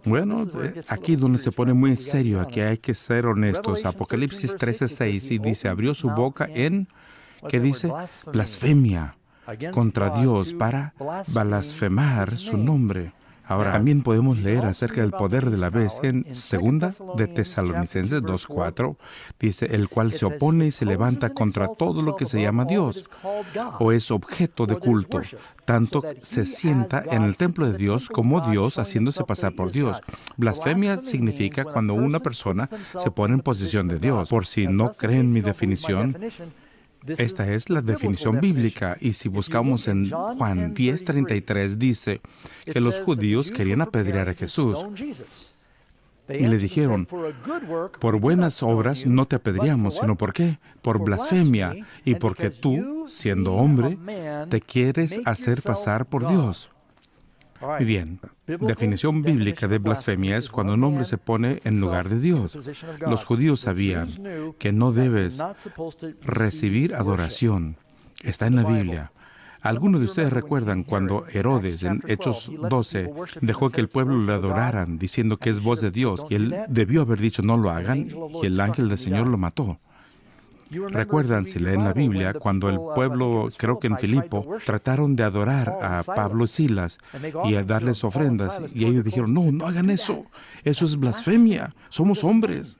Bueno, aquí donde se pone muy serio, aquí hay que ser honestos. Apocalipsis 13:6 y dice, abrió su boca en, ¿qué dice? Blasfemia contra Dios para blasfemar su nombre. Ahora, también podemos leer acerca del poder de la bestia en 2 de Tesalonicenses 2:4. Dice, el cual se opone y se levanta contra todo lo que se llama Dios o es objeto de culto. Tanto se sienta en el templo de Dios como Dios, haciéndose pasar por Dios. Blasfemia significa cuando una persona se pone en posición de Dios. Por si no creen mi definición, esta es la definición bíblica, y si buscamos en Juan 10:33, dice que los judíos querían apedrear a Jesús. Y le dijeron, por buenas obras no te apedreamos, sino ¿por qué? Por blasfemia, y porque tú, siendo hombre, te quieres hacer pasar por Dios. Muy bien, definición bíblica de blasfemia es cuando un hombre se pone en lugar de Dios. Los judíos sabían que no debes recibir adoración. Está en la Biblia. Algunos de ustedes recuerdan cuando Herodes, en Hechos 12, dejó que el pueblo le adoraran, diciendo que es voz de Dios, y él debió haber dicho no lo hagan, y el ángel del Señor lo mató. Recuerdan, si leen la Biblia, cuando el pueblo, creo que en Filipo, trataron de adorar a Pablo y Silas y a darles ofrendas, y ellos dijeron, no hagan eso, eso es blasfemia, somos hombres.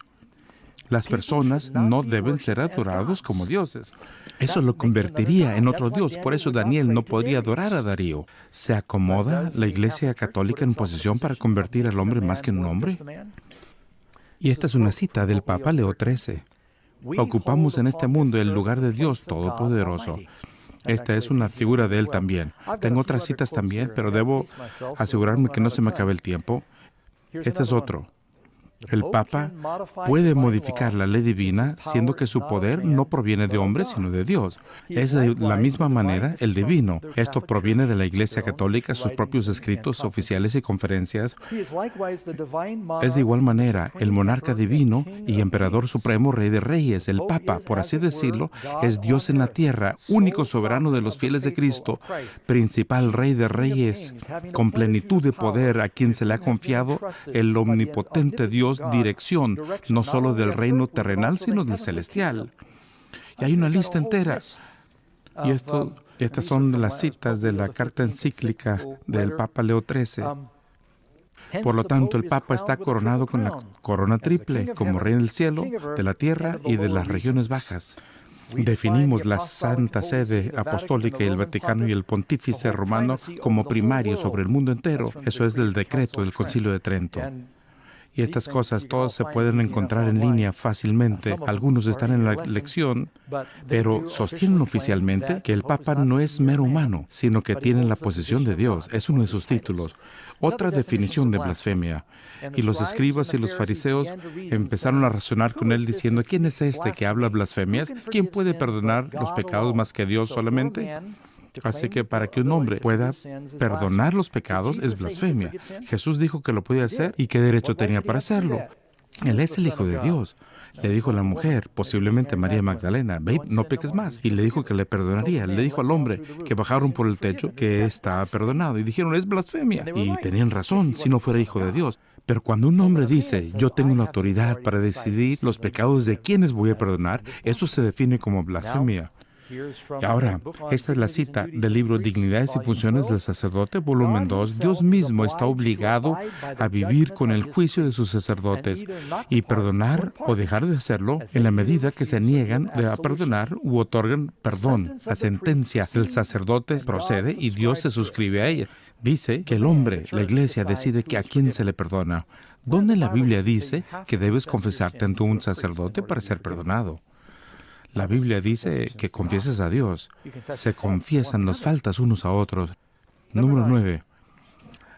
Las personas no deben ser adorados como dioses. Eso lo convertiría en otro dios. Por eso Daniel no podría adorar a Darío. ¿Se acomoda la Iglesia Católica en posición para convertir al hombre más que en un hombre? Y esta es una cita del Papa Leo XIII. Ocupamos en este mundo el lugar de Dios Todopoderoso. Esta es una figura de Él también. Tengo otras citas también, pero debo asegurarme que no se me acabe el tiempo. Este es otro. El Papa puede modificar la ley divina, siendo que su poder no proviene de hombres, sino de Dios. Es de la misma manera el divino. Esto proviene de la Iglesia Católica, sus propios escritos oficiales y conferencias. Es de igual manera el monarca divino y emperador supremo, rey de reyes. El Papa, por así decirlo, es Dios en la tierra, único soberano de los fieles de Cristo, principal rey de reyes, con plenitud de poder, a quien se le ha confiado el omnipotente Dios dirección, no solo del reino terrenal, sino del celestial. Y hay una lista entera. Y estas son las citas de la carta encíclica del Papa Leo XIII. Por lo tanto, el Papa está coronado con la corona triple, como rey del cielo, de la tierra y de las regiones bajas. Definimos la Santa Sede Apostólica y el Vaticano y el Pontífice Romano como primario sobre el mundo entero. Eso es del decreto del Concilio de Trento. Y estas cosas todas se pueden encontrar en línea fácilmente. Algunos están en la lección, pero sostienen oficialmente que el Papa no es mero humano, sino que tiene la posición de Dios. Es uno de sus títulos. Otra definición de blasfemia. Y los escribas y los fariseos empezaron a razonar con él diciendo, ¿quién es este que habla blasfemias? ¿Quién puede perdonar los pecados más que Dios solamente? Así que para que un hombre pueda perdonar los pecados es blasfemia. Jesús dijo que lo podía hacer y qué derecho tenía para hacerlo. Él es el Hijo de Dios. Le dijo a la mujer, posiblemente María Magdalena, ve, no peques más. Y le dijo que le perdonaría. Le dijo al hombre que bajaron por el techo que estaba perdonado. Y dijeron, es blasfemia. Y tenían razón, si no fuera Hijo de Dios. Pero cuando un hombre dice, yo tengo una autoridad para decidir los pecados de quienes voy a perdonar, eso se define como blasfemia. Y ahora, esta es la cita del libro Dignidades y Funciones del Sacerdote, volumen 2. Dios mismo está obligado a vivir con el juicio de sus sacerdotes y perdonar o dejar de hacerlo en la medida que se niegan a perdonar u otorgan perdón. La sentencia del sacerdote procede y Dios se suscribe a ella. Dice que el hombre, la iglesia, decide que a quién se le perdona. ¿Dónde la Biblia dice que debes confesarte ante un sacerdote para ser perdonado? La Biblia dice que confieses a Dios. Se confiesan las faltas unos a otros. Número 9.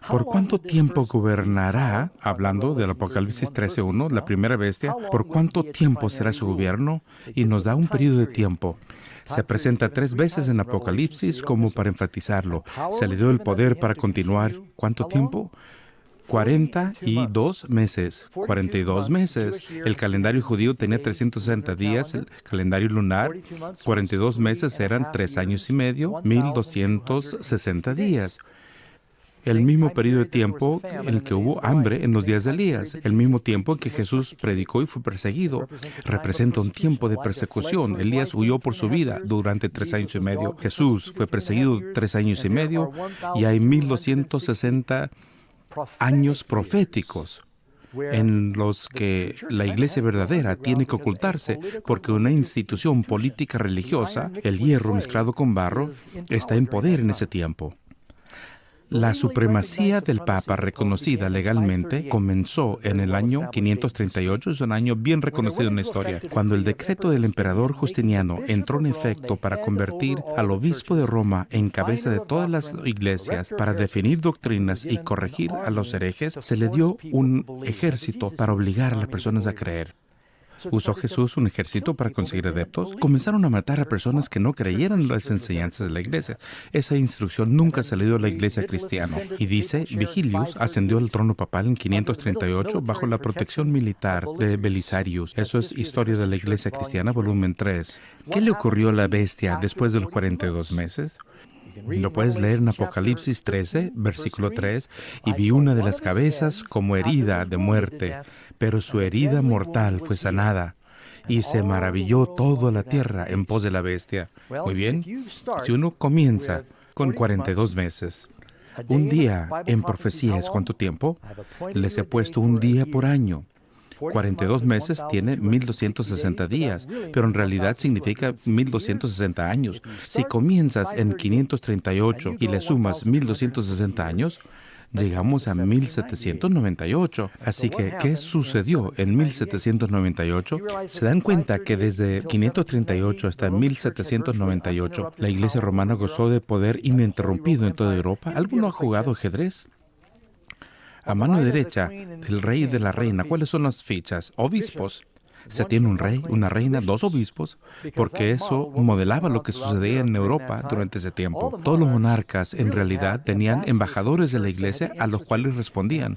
¿Por cuánto tiempo gobernará, hablando del Apocalipsis 13:1, la primera bestia, por cuánto tiempo será su gobierno? Y nos da un periodo de tiempo. Se presenta 3 veces en Apocalipsis como para enfatizarlo. Se le dio el poder para continuar. ¿Cuánto tiempo? 42 meses. 42 meses. El calendario judío tenía 360 días, el calendario lunar, 42 meses eran 3 años y medio, 1260 días. El mismo periodo de tiempo en el que hubo hambre en los días de Elías, el mismo tiempo en que Jesús predicó y fue perseguido. Representa un tiempo de persecución. Elías huyó por su vida durante 3 años y medio. Jesús fue perseguido 3 años y medio y hay 1260 años proféticos en los que la iglesia verdadera tiene que ocultarse porque una institución política religiosa, el hierro mezclado con barro, está en poder en ese tiempo. La supremacía del Papa reconocida legalmente comenzó en el año 538, es un año bien reconocido en la historia, cuando el decreto del emperador Justiniano entró en efecto para convertir al obispo de Roma en cabeza de todas las iglesias, para definir doctrinas y corregir a los herejes. Se le dio un ejército para obligar a las personas a creer. ¿Usó Jesús un ejército para conseguir adeptos? Comenzaron a matar a personas que no creyeran las enseñanzas de la iglesia. Esa instrucción nunca salió de la iglesia cristiana. Y dice, Vigilius ascendió al trono papal en 538 bajo la protección militar de Belisarius. Eso es Historia de la Iglesia Cristiana, volumen 3. ¿Qué le ocurrió a la bestia después de los 42 meses? Lo puedes leer en Apocalipsis 13, versículo 3, y vi una de las cabezas como herida de muerte, pero su herida mortal fue sanada, y se maravilló toda la tierra en pos de la bestia. Muy bien, si uno comienza con 42 meses, un día en profecía es ¿cuánto tiempo? Les he puesto un día por año. 42 meses tiene 1260 días, pero en realidad significa 1260 años. Si comienzas en 538 y le sumas 1260 años, llegamos a 1798. Así que, ¿qué sucedió en 1798? ¿Se dan cuenta que desde 538 hasta 1798 la Iglesia romana gozó de poder ininterrumpido en toda Europa? ¿Alguno ha jugado ajedrez? A mano derecha del rey y de la reina, ¿cuáles son las fichas? Obispos. Se tiene un rey, una reina, 2 obispos, porque eso modelaba lo que sucedía en Europa durante ese tiempo. Todos los monarcas en realidad tenían embajadores de la iglesia a los cuales respondían.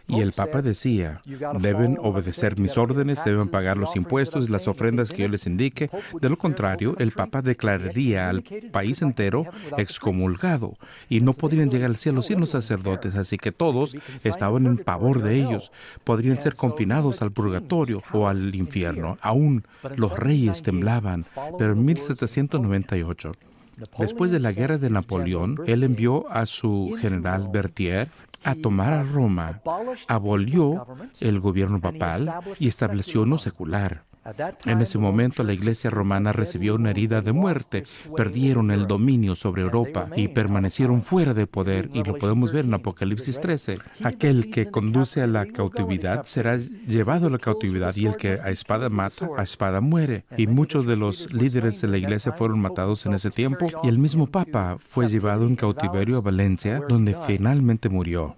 Y el Papa decía, deben obedecer mis órdenes, deben pagar los impuestos y las ofrendas que yo les indique. De lo contrario, el Papa declararía al país entero excomulgado y no podrían llegar al cielo sin los sacerdotes, así que todos estaban en pavor de ellos. Podrían ser confinados al purgatorio o al infierno. Aún los reyes temblaban, pero en 1798, después de la guerra de Napoleón, él envió a su general Berthier a tomar a Roma, abolió el gobierno papal y estableció uno secular. En ese momento la Iglesia romana recibió una herida de muerte, perdieron el dominio sobre Europa y permanecieron fuera de poder, y lo podemos ver en Apocalipsis 13. Aquel que conduce a la cautividad será llevado a la cautividad, y el que a espada mata, a espada muere. Y muchos de los líderes de la Iglesia fueron matados en ese tiempo, y el mismo Papa fue llevado en cautiverio a Valencia, donde finalmente murió.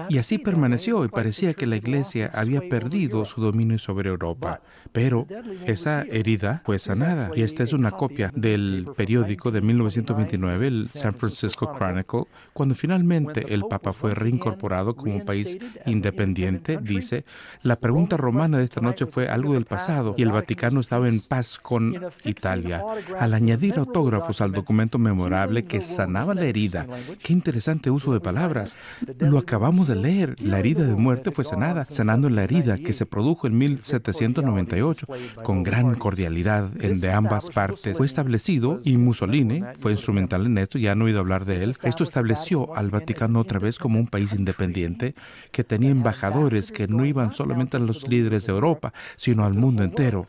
Y así permaneció, y parecía que la Iglesia había perdido su dominio sobre Europa. Pero esa herida fue sanada. Y esta es una copia del periódico de 1929, el San Francisco Chronicle. Cuando finalmente el Papa fue reincorporado como un país independiente, dice, la pregunta romana de esta noche fue algo del pasado, y el Vaticano estaba en paz con Italia. Al añadir autógrafos al documento memorable que sanaba la herida, qué interesante uso de palabras, lo acabamos de leer. La herida de muerte fue sanada, sanando la herida que se produjo en 1798 con gran cordialidad de ambas partes. Fue establecido, y Mussolini fue instrumental en esto, ya han oído hablar de él. Esto estableció al Vaticano otra vez como un país independiente que tenía embajadores que no iban solamente a los líderes de Europa, sino al mundo entero.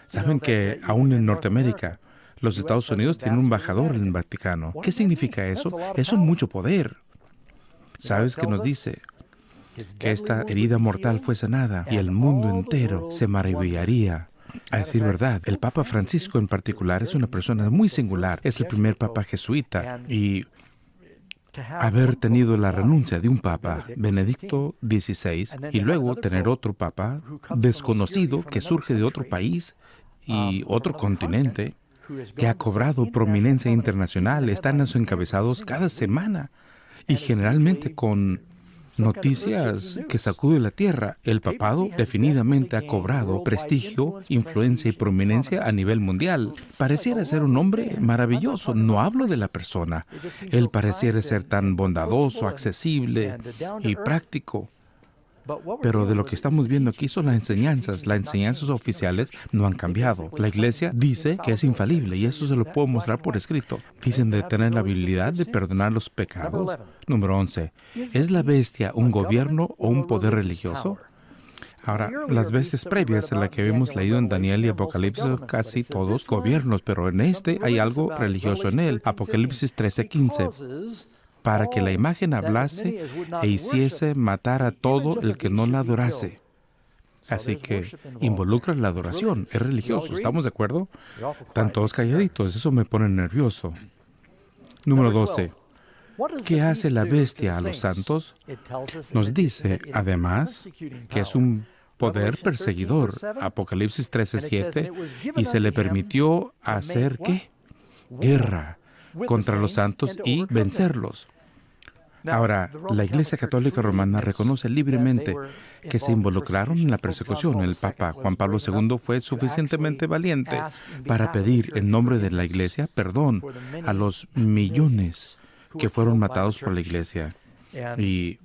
Saben que aún en Norteamérica, los Estados Unidos tienen un embajador en el Vaticano. ¿Qué significa eso? Eso es mucho poder. ¿Sabes qué nos dice? Que esta herida mortal fue sanada y el mundo entero se maravillaría. A decir verdad, el Papa Francisco en particular es una persona muy singular. Es el primer Papa jesuita, y haber tenido la renuncia de un Papa, Benedicto XVI, y luego tener otro Papa desconocido que surge de otro país y otro continente, que ha cobrado prominencia internacional, están en sus encabezados cada semana, y generalmente con noticias que sacuden la tierra. El papado definitivamente ha cobrado prestigio, influencia y prominencia a nivel mundial. Pareciera ser un hombre maravilloso. No hablo de la persona. Él pareciera ser tan bondadoso, accesible y práctico. Pero de lo que estamos viendo aquí son las enseñanzas. Las enseñanzas oficiales no han cambiado. La Iglesia dice que es infalible, y eso se lo puedo mostrar por escrito. Dicen de tener la habilidad de perdonar los pecados. Número 11. ¿Es la bestia un gobierno o un poder religioso? Ahora, las veces previas en las que hemos leído en Daniel y Apocalipsis son casi todos gobiernos, pero en este hay algo religioso en él. Apocalipsis 13:15. Para que la imagen hablase e hiciese matar a todo el que no la adorase. Así que involucra la adoración, es religioso, ¿estamos de acuerdo? Están todos calladitos, eso me pone nervioso. Número 12. ¿Qué hace la bestia a los santos? Nos dice, además, que es un poder perseguidor. Apocalipsis 13:7. Y se le permitió hacer, ¿qué? Guerra contra los santos y vencerlos. Ahora, la Iglesia Católica Romana reconoce libremente que se involucraron en la persecución. El Papa Juan Pablo II fue suficientemente valiente para pedir en nombre de la Iglesia perdón a los millones que fueron matados por la Iglesia. Y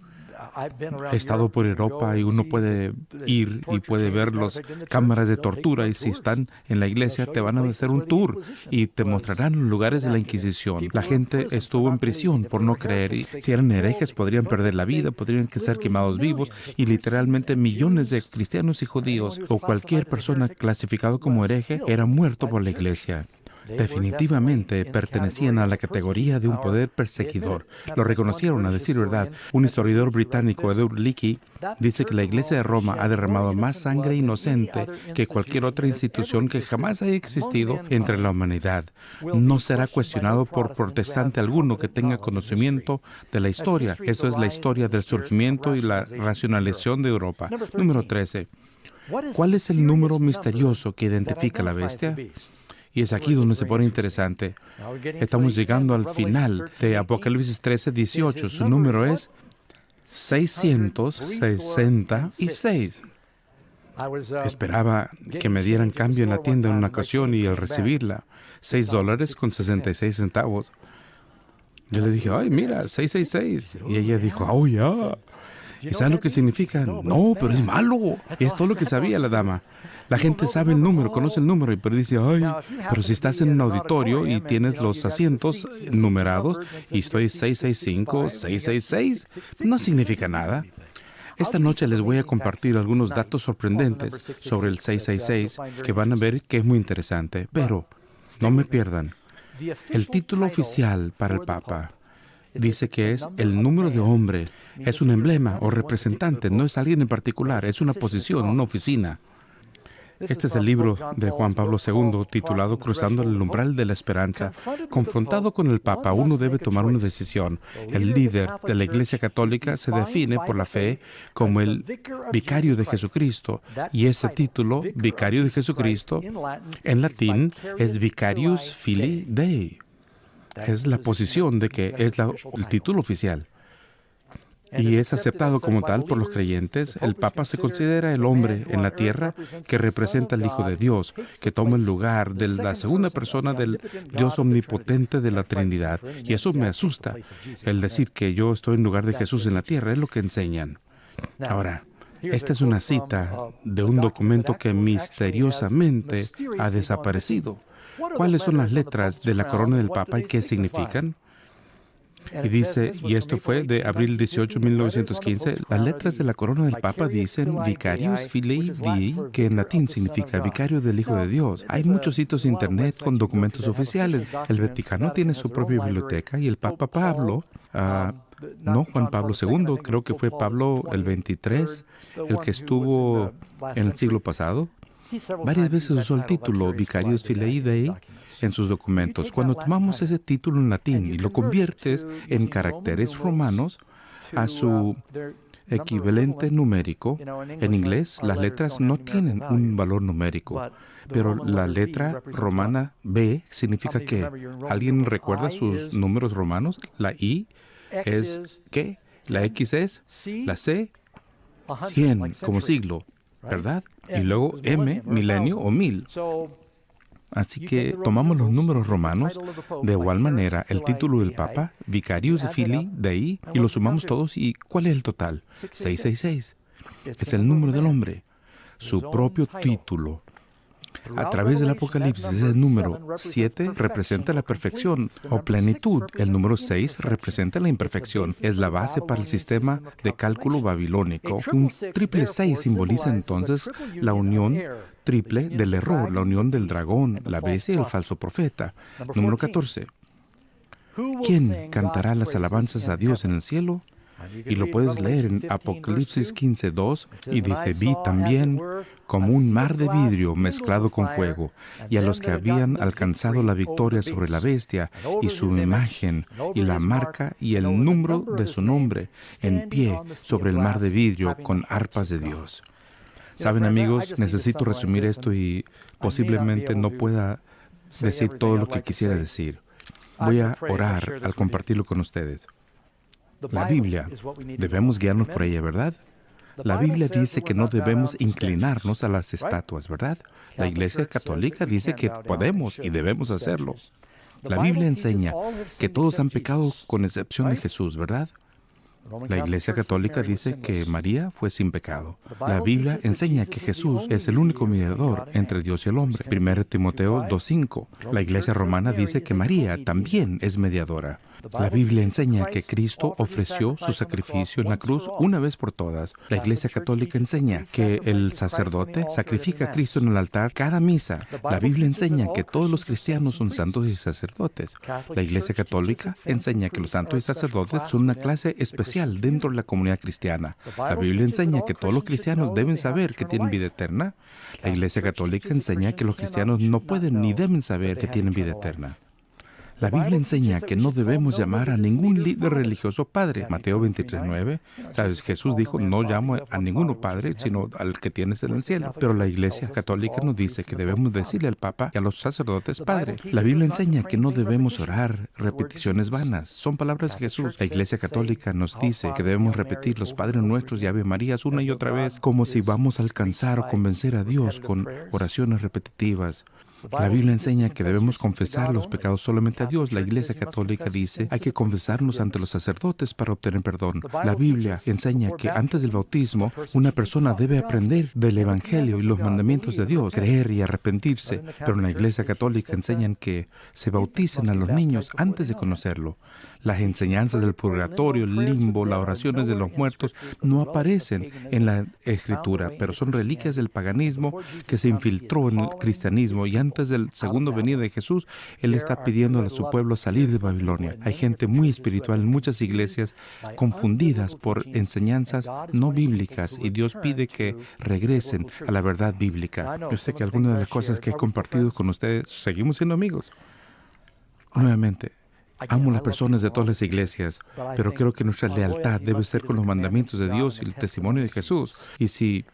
he estado por Europa, y uno puede ir y puede ver las cámaras de tortura, y si están en la iglesia te van a hacer un tour y te mostrarán los lugares de la Inquisición. La gente estuvo en prisión por no creer, y si eran herejes podrían perder la vida, podrían ser quemados vivos, y literalmente millones de cristianos y judíos o cualquier persona clasificado como hereje era muerto por la iglesia. Definitivamente pertenecían a la categoría de un poder perseguidor. Lo reconocieron, a decir verdad. Un historiador británico, Edward Leakey, dice que la Iglesia de Roma ha derramado más sangre inocente que cualquier otra institución que jamás haya existido entre la humanidad. No será cuestionado por protestante alguno que tenga conocimiento de la historia. Esto es la historia del surgimiento y la racionalización de Europa. Número 13. ¿Cuál es el número misterioso que identifica a la bestia? Y es aquí donde se pone interesante. Estamos llegando al final de Apocalipsis 13:18. Su número es 666. Esperaba que me dieran cambio en la tienda en una ocasión y al recibirla, $6.66. Yo le dije, ay, mira, 666. Y ella dijo, oh, ya. ¿Y sabes lo que significa? No, pero es malo. Y es todo lo que sabía la dama. La gente sabe el número, conoce el número, pero dice, ay, pero si estás en un auditorio y tienes los asientos numerados y estoy 665, 666, no significa nada. Esta noche les voy a compartir algunos datos sorprendentes sobre el 666 que van a ver que es muy interesante, pero no me pierdan. El título oficial para el Papa dice que es el número de hombre. Es un emblema o representante, no es alguien en particular, es una posición, una oficina. Este es el libro de Juan Pablo II, titulado Cruzando el umbral de la esperanza. Confrontado con el Papa, uno debe tomar una decisión. El líder de la Iglesia Católica se define por la fe como el vicario de Jesucristo. Y ese título, vicario de Jesucristo, en latín es Vicarius Filii Dei. Es la posición de que es el título oficial. Y es aceptado como tal por los creyentes. El Papa se considera el hombre en la tierra que representa al Hijo de Dios, que toma el lugar de la segunda persona del Dios omnipotente de la Trinidad. Y eso me asusta. El decir que yo estoy en lugar de Jesús en la tierra es lo que enseñan. Ahora, esta es una cita de un documento que misteriosamente ha desaparecido. ¿Cuáles son las letras de la corona del Papa y qué significan? Y dice, y esto fue de abril 18, 1915, las letras de la corona del Papa dicen Vicarius Filii Dei, que en latín significa vicario del Hijo de Dios. Hay muchos sitios de internet con documentos oficiales. El Vaticano tiene su propia biblioteca y el Papa Pablo, no Juan Pablo II, creo que fue Pablo el 23, el que estuvo en el siglo pasado, varias veces usó el título Vicarius Filii Dei en sus documentos. Cuando tomamos ese título en latín y lo conviertes en caracteres romanos a su equivalente numérico, en inglés las letras no tienen un valor numérico, pero la letra romana B significa que ¿alguien recuerda sus números romanos? La I es ¿qué? La X es la C, 100 como siglo, ¿verdad? Y luego M, milenio o 1000. Así que tomamos los números romanos, de igual manera el título del Papa, Vicarius Filii Dei, y lo sumamos todos. ¿Y cuál es el total? 666. Es el número del hombre, su propio título. A través del Apocalipsis, ese número 7 representa la perfección o plenitud. El número 6 representa la imperfección. Es la base para el sistema de cálculo babilónico. Un triple 6 simboliza entonces la unión triple del error, la unión del dragón, la bestia y el falso profeta. Número 14. ¿Quién cantará las alabanzas a Dios en el cielo? Y lo puedes leer en Apocalipsis 15:2, y dice, vi también como un mar de vidrio mezclado con fuego, y a los que habían alcanzado la victoria sobre la bestia y su imagen, y la marca y el número de su nombre, en pie sobre el mar de vidrio con arpas de Dios. Saben, amigos, necesito resumir esto y posiblemente no pueda decir todo lo que quisiera decir. Voy a orar al compartirlo con ustedes. La Biblia, debemos guiarnos por ella, ¿verdad? La Biblia dice que no debemos inclinarnos a las estatuas, ¿verdad? La Iglesia Católica dice que podemos y debemos hacerlo. La Biblia enseña que todos han pecado con excepción de Jesús, ¿verdad? La Iglesia Católica dice que María fue sin pecado. La Biblia enseña que Jesús es el único mediador entre Dios y el hombre. 1 Timoteo 2:5. La Iglesia Romana dice que María también es mediadora. La Biblia enseña que Cristo ofreció su sacrificio en la cruz una vez por todas. La Iglesia Católica enseña que el sacerdote sacrifica a Cristo en el altar cada misa. La Biblia enseña que todos los cristianos son santos y sacerdotes. La Iglesia Católica enseña que los santos y sacerdotes son una clase especial dentro de la comunidad cristiana. La Biblia enseña que todos los cristianos deben saber que tienen vida eterna. La Iglesia Católica enseña que los cristianos no pueden ni deben saber que tienen vida eterna. La Biblia enseña que no debemos llamar a ningún líder religioso padre. Mateo 23:9. ¿Sabes? Jesús dijo, no llamo a ninguno padre, sino al que tienes en el cielo. Pero la Iglesia Católica nos dice que debemos decirle al Papa y a los sacerdotes padre. La Biblia enseña que no debemos orar repeticiones vanas. Son palabras de Jesús. La Iglesia Católica nos dice que debemos repetir los Padres Nuestros y Ave Marías una y otra vez, como si vamos a alcanzar o convencer a Dios con oraciones repetitivas. La Biblia enseña que debemos confesar los pecados solamente a Dios. La Iglesia Católica dice hay que confesarnos ante los sacerdotes para obtener perdón. La Biblia enseña que antes del bautismo una persona debe aprender del Evangelio y los mandamientos de Dios, creer y arrepentirse. Pero en la Iglesia Católica enseñan que se bauticen a los niños antes de conocerlo. Las enseñanzas del purgatorio, el limbo, las oraciones de los muertos no aparecen en la Escritura, pero son reliquias del paganismo que se infiltró en el cristianismo. Y antes del segundo venida de Jesús, Él está pidiendo a su pueblo salir de Babilonia. Hay gente muy espiritual en muchas iglesias confundidas por enseñanzas no bíblicas y Dios pide que regresen a la verdad bíblica. Yo sé que algunas de las cosas que he compartido con ustedes, seguimos siendo amigos. Nuevamente, amo las personas de todas las iglesias, pero creo que nuestra lealtad debe ser con los mandamientos de Dios y el testimonio de Jesús. Y si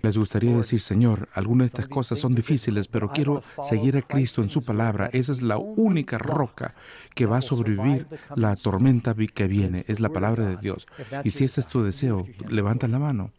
les gustaría decir, Señor, algunas de estas cosas son difíciles, pero quiero seguir a Cristo en su palabra. Esa es la única roca que va a sobrevivir la tormenta que viene, es la palabra de Dios. Y si ese es tu deseo, levanta la mano.